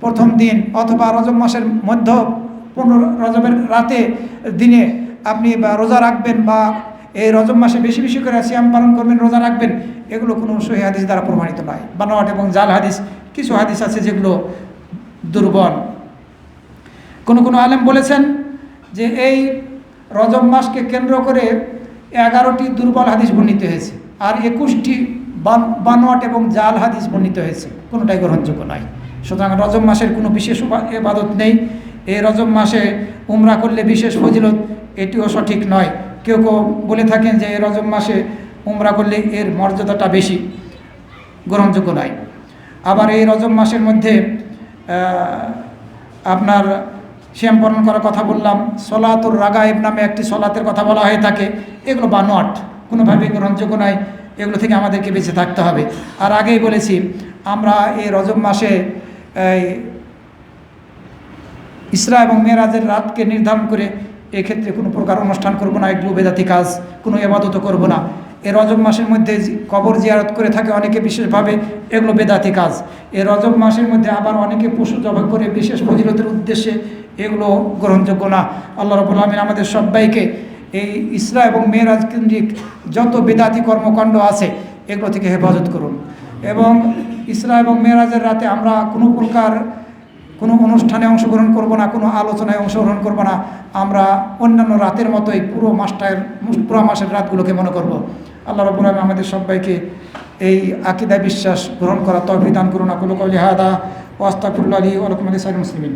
প্রথম দিন অথবা রজব মাসের মধ্য 15 রজবের দিনে আপনি রোজা রাখবেন, বা এই রজব মাসে বেশি বেশি করে সিয়াম পালন করবেন, রোজা রাখবেন, এগুলো কোনো সহিহ হাদিস দ্বারা প্রমাণিত নয়। বানোয়াট এবং জাল হাদিস, কিছু হাদিস আছে যেগুলো দুর্বল। কোনো আলেম বলেছেন যে এই রজব মাসকে কেন্দ্র করে 11টি দুর্বল হাদিস বর্ণিত হয়েছে, আর 21টি বানোয়াট এবং জাল হাদিস বর্ণিত হয়েছে, কোনোটাই গ্রহণযোগ্য নয়। সুতরাং রজব মাসের কোনো বিশেষ ইবাদত নেই। এই রজব মাসে উমরা করলে বিশেষ ফজিলত, এটিও সঠিক নয়। কেউ বলে থাকেন যে এই রজব মাসে উমরা করলে এর মর্যাদাটা বেশি, গ্রহণযোগ্য নয়। আবার এই রজব মাসের মধ্যে আপনার সিয়াম পালন করার কথা বললাম, সলাতুর রাগায়েব নামে একটি সলাতের কথা বলা হয়ে থাকে, এগুলো বানোয়াট, কোনোভাবেই গ্রহণযোগ্য নয়, এগুলো থেকে আমাদেরকে বেঁচে থাকতে হবে। আর আগেই বলেছি, আমরা এই রজব মাসে ইসরা এবং মেরাজের রাতকে নির্ধারণ করে এক্ষেত্রে কোনো প্রকার অনুষ্ঠান করব না, এগুলো বেদাতি কাজ, কোনো ইবাদতও করব না। এই রজব মাসের মধ্যে কবর জিয়ারত করে থাকে অনেকে বিশেষভাবে, এগুলো বেদাতি কাজ। এই রজব মাসের মধ্যে আবার অনেকে পশু জবাই করে বিশেষ ফজিলতের উদ্দেশ্যে, এগুলো গ্রহণযোগ্য না। আল্লাহ রাব্বুল আমিন আমাদের সবাইকে এই ইসরা এবং মেরাজ কেন্দ্রিক যত বেদাতি কর্মকাণ্ড আছে এগুলো থেকে হেফাজত করুন। এবং ইসরা এবং মেরাজের রাতে আমরা কোনো প্রকার কোনো অনুষ্ঠানে অংশগ্রহণ করব না, কোনো আলোচনায় অংশগ্রহণ করব না। আমরা অন্যান্য রাতের মতোই পুরো মাসের রাতগুলোকে মনে করব। আল্লাহ রাব্বুল আমিন আমাদের সবাইকে এই আকীদা বিশ্বাস গ্রহণ করা তৌফিক দান করুন। আকুলু কওলি হাদা ওয়া আস্তাগফিরুল্লাহ লি ওয়া লাকুম ওয়া লিসাইরিল মুসলিমিন।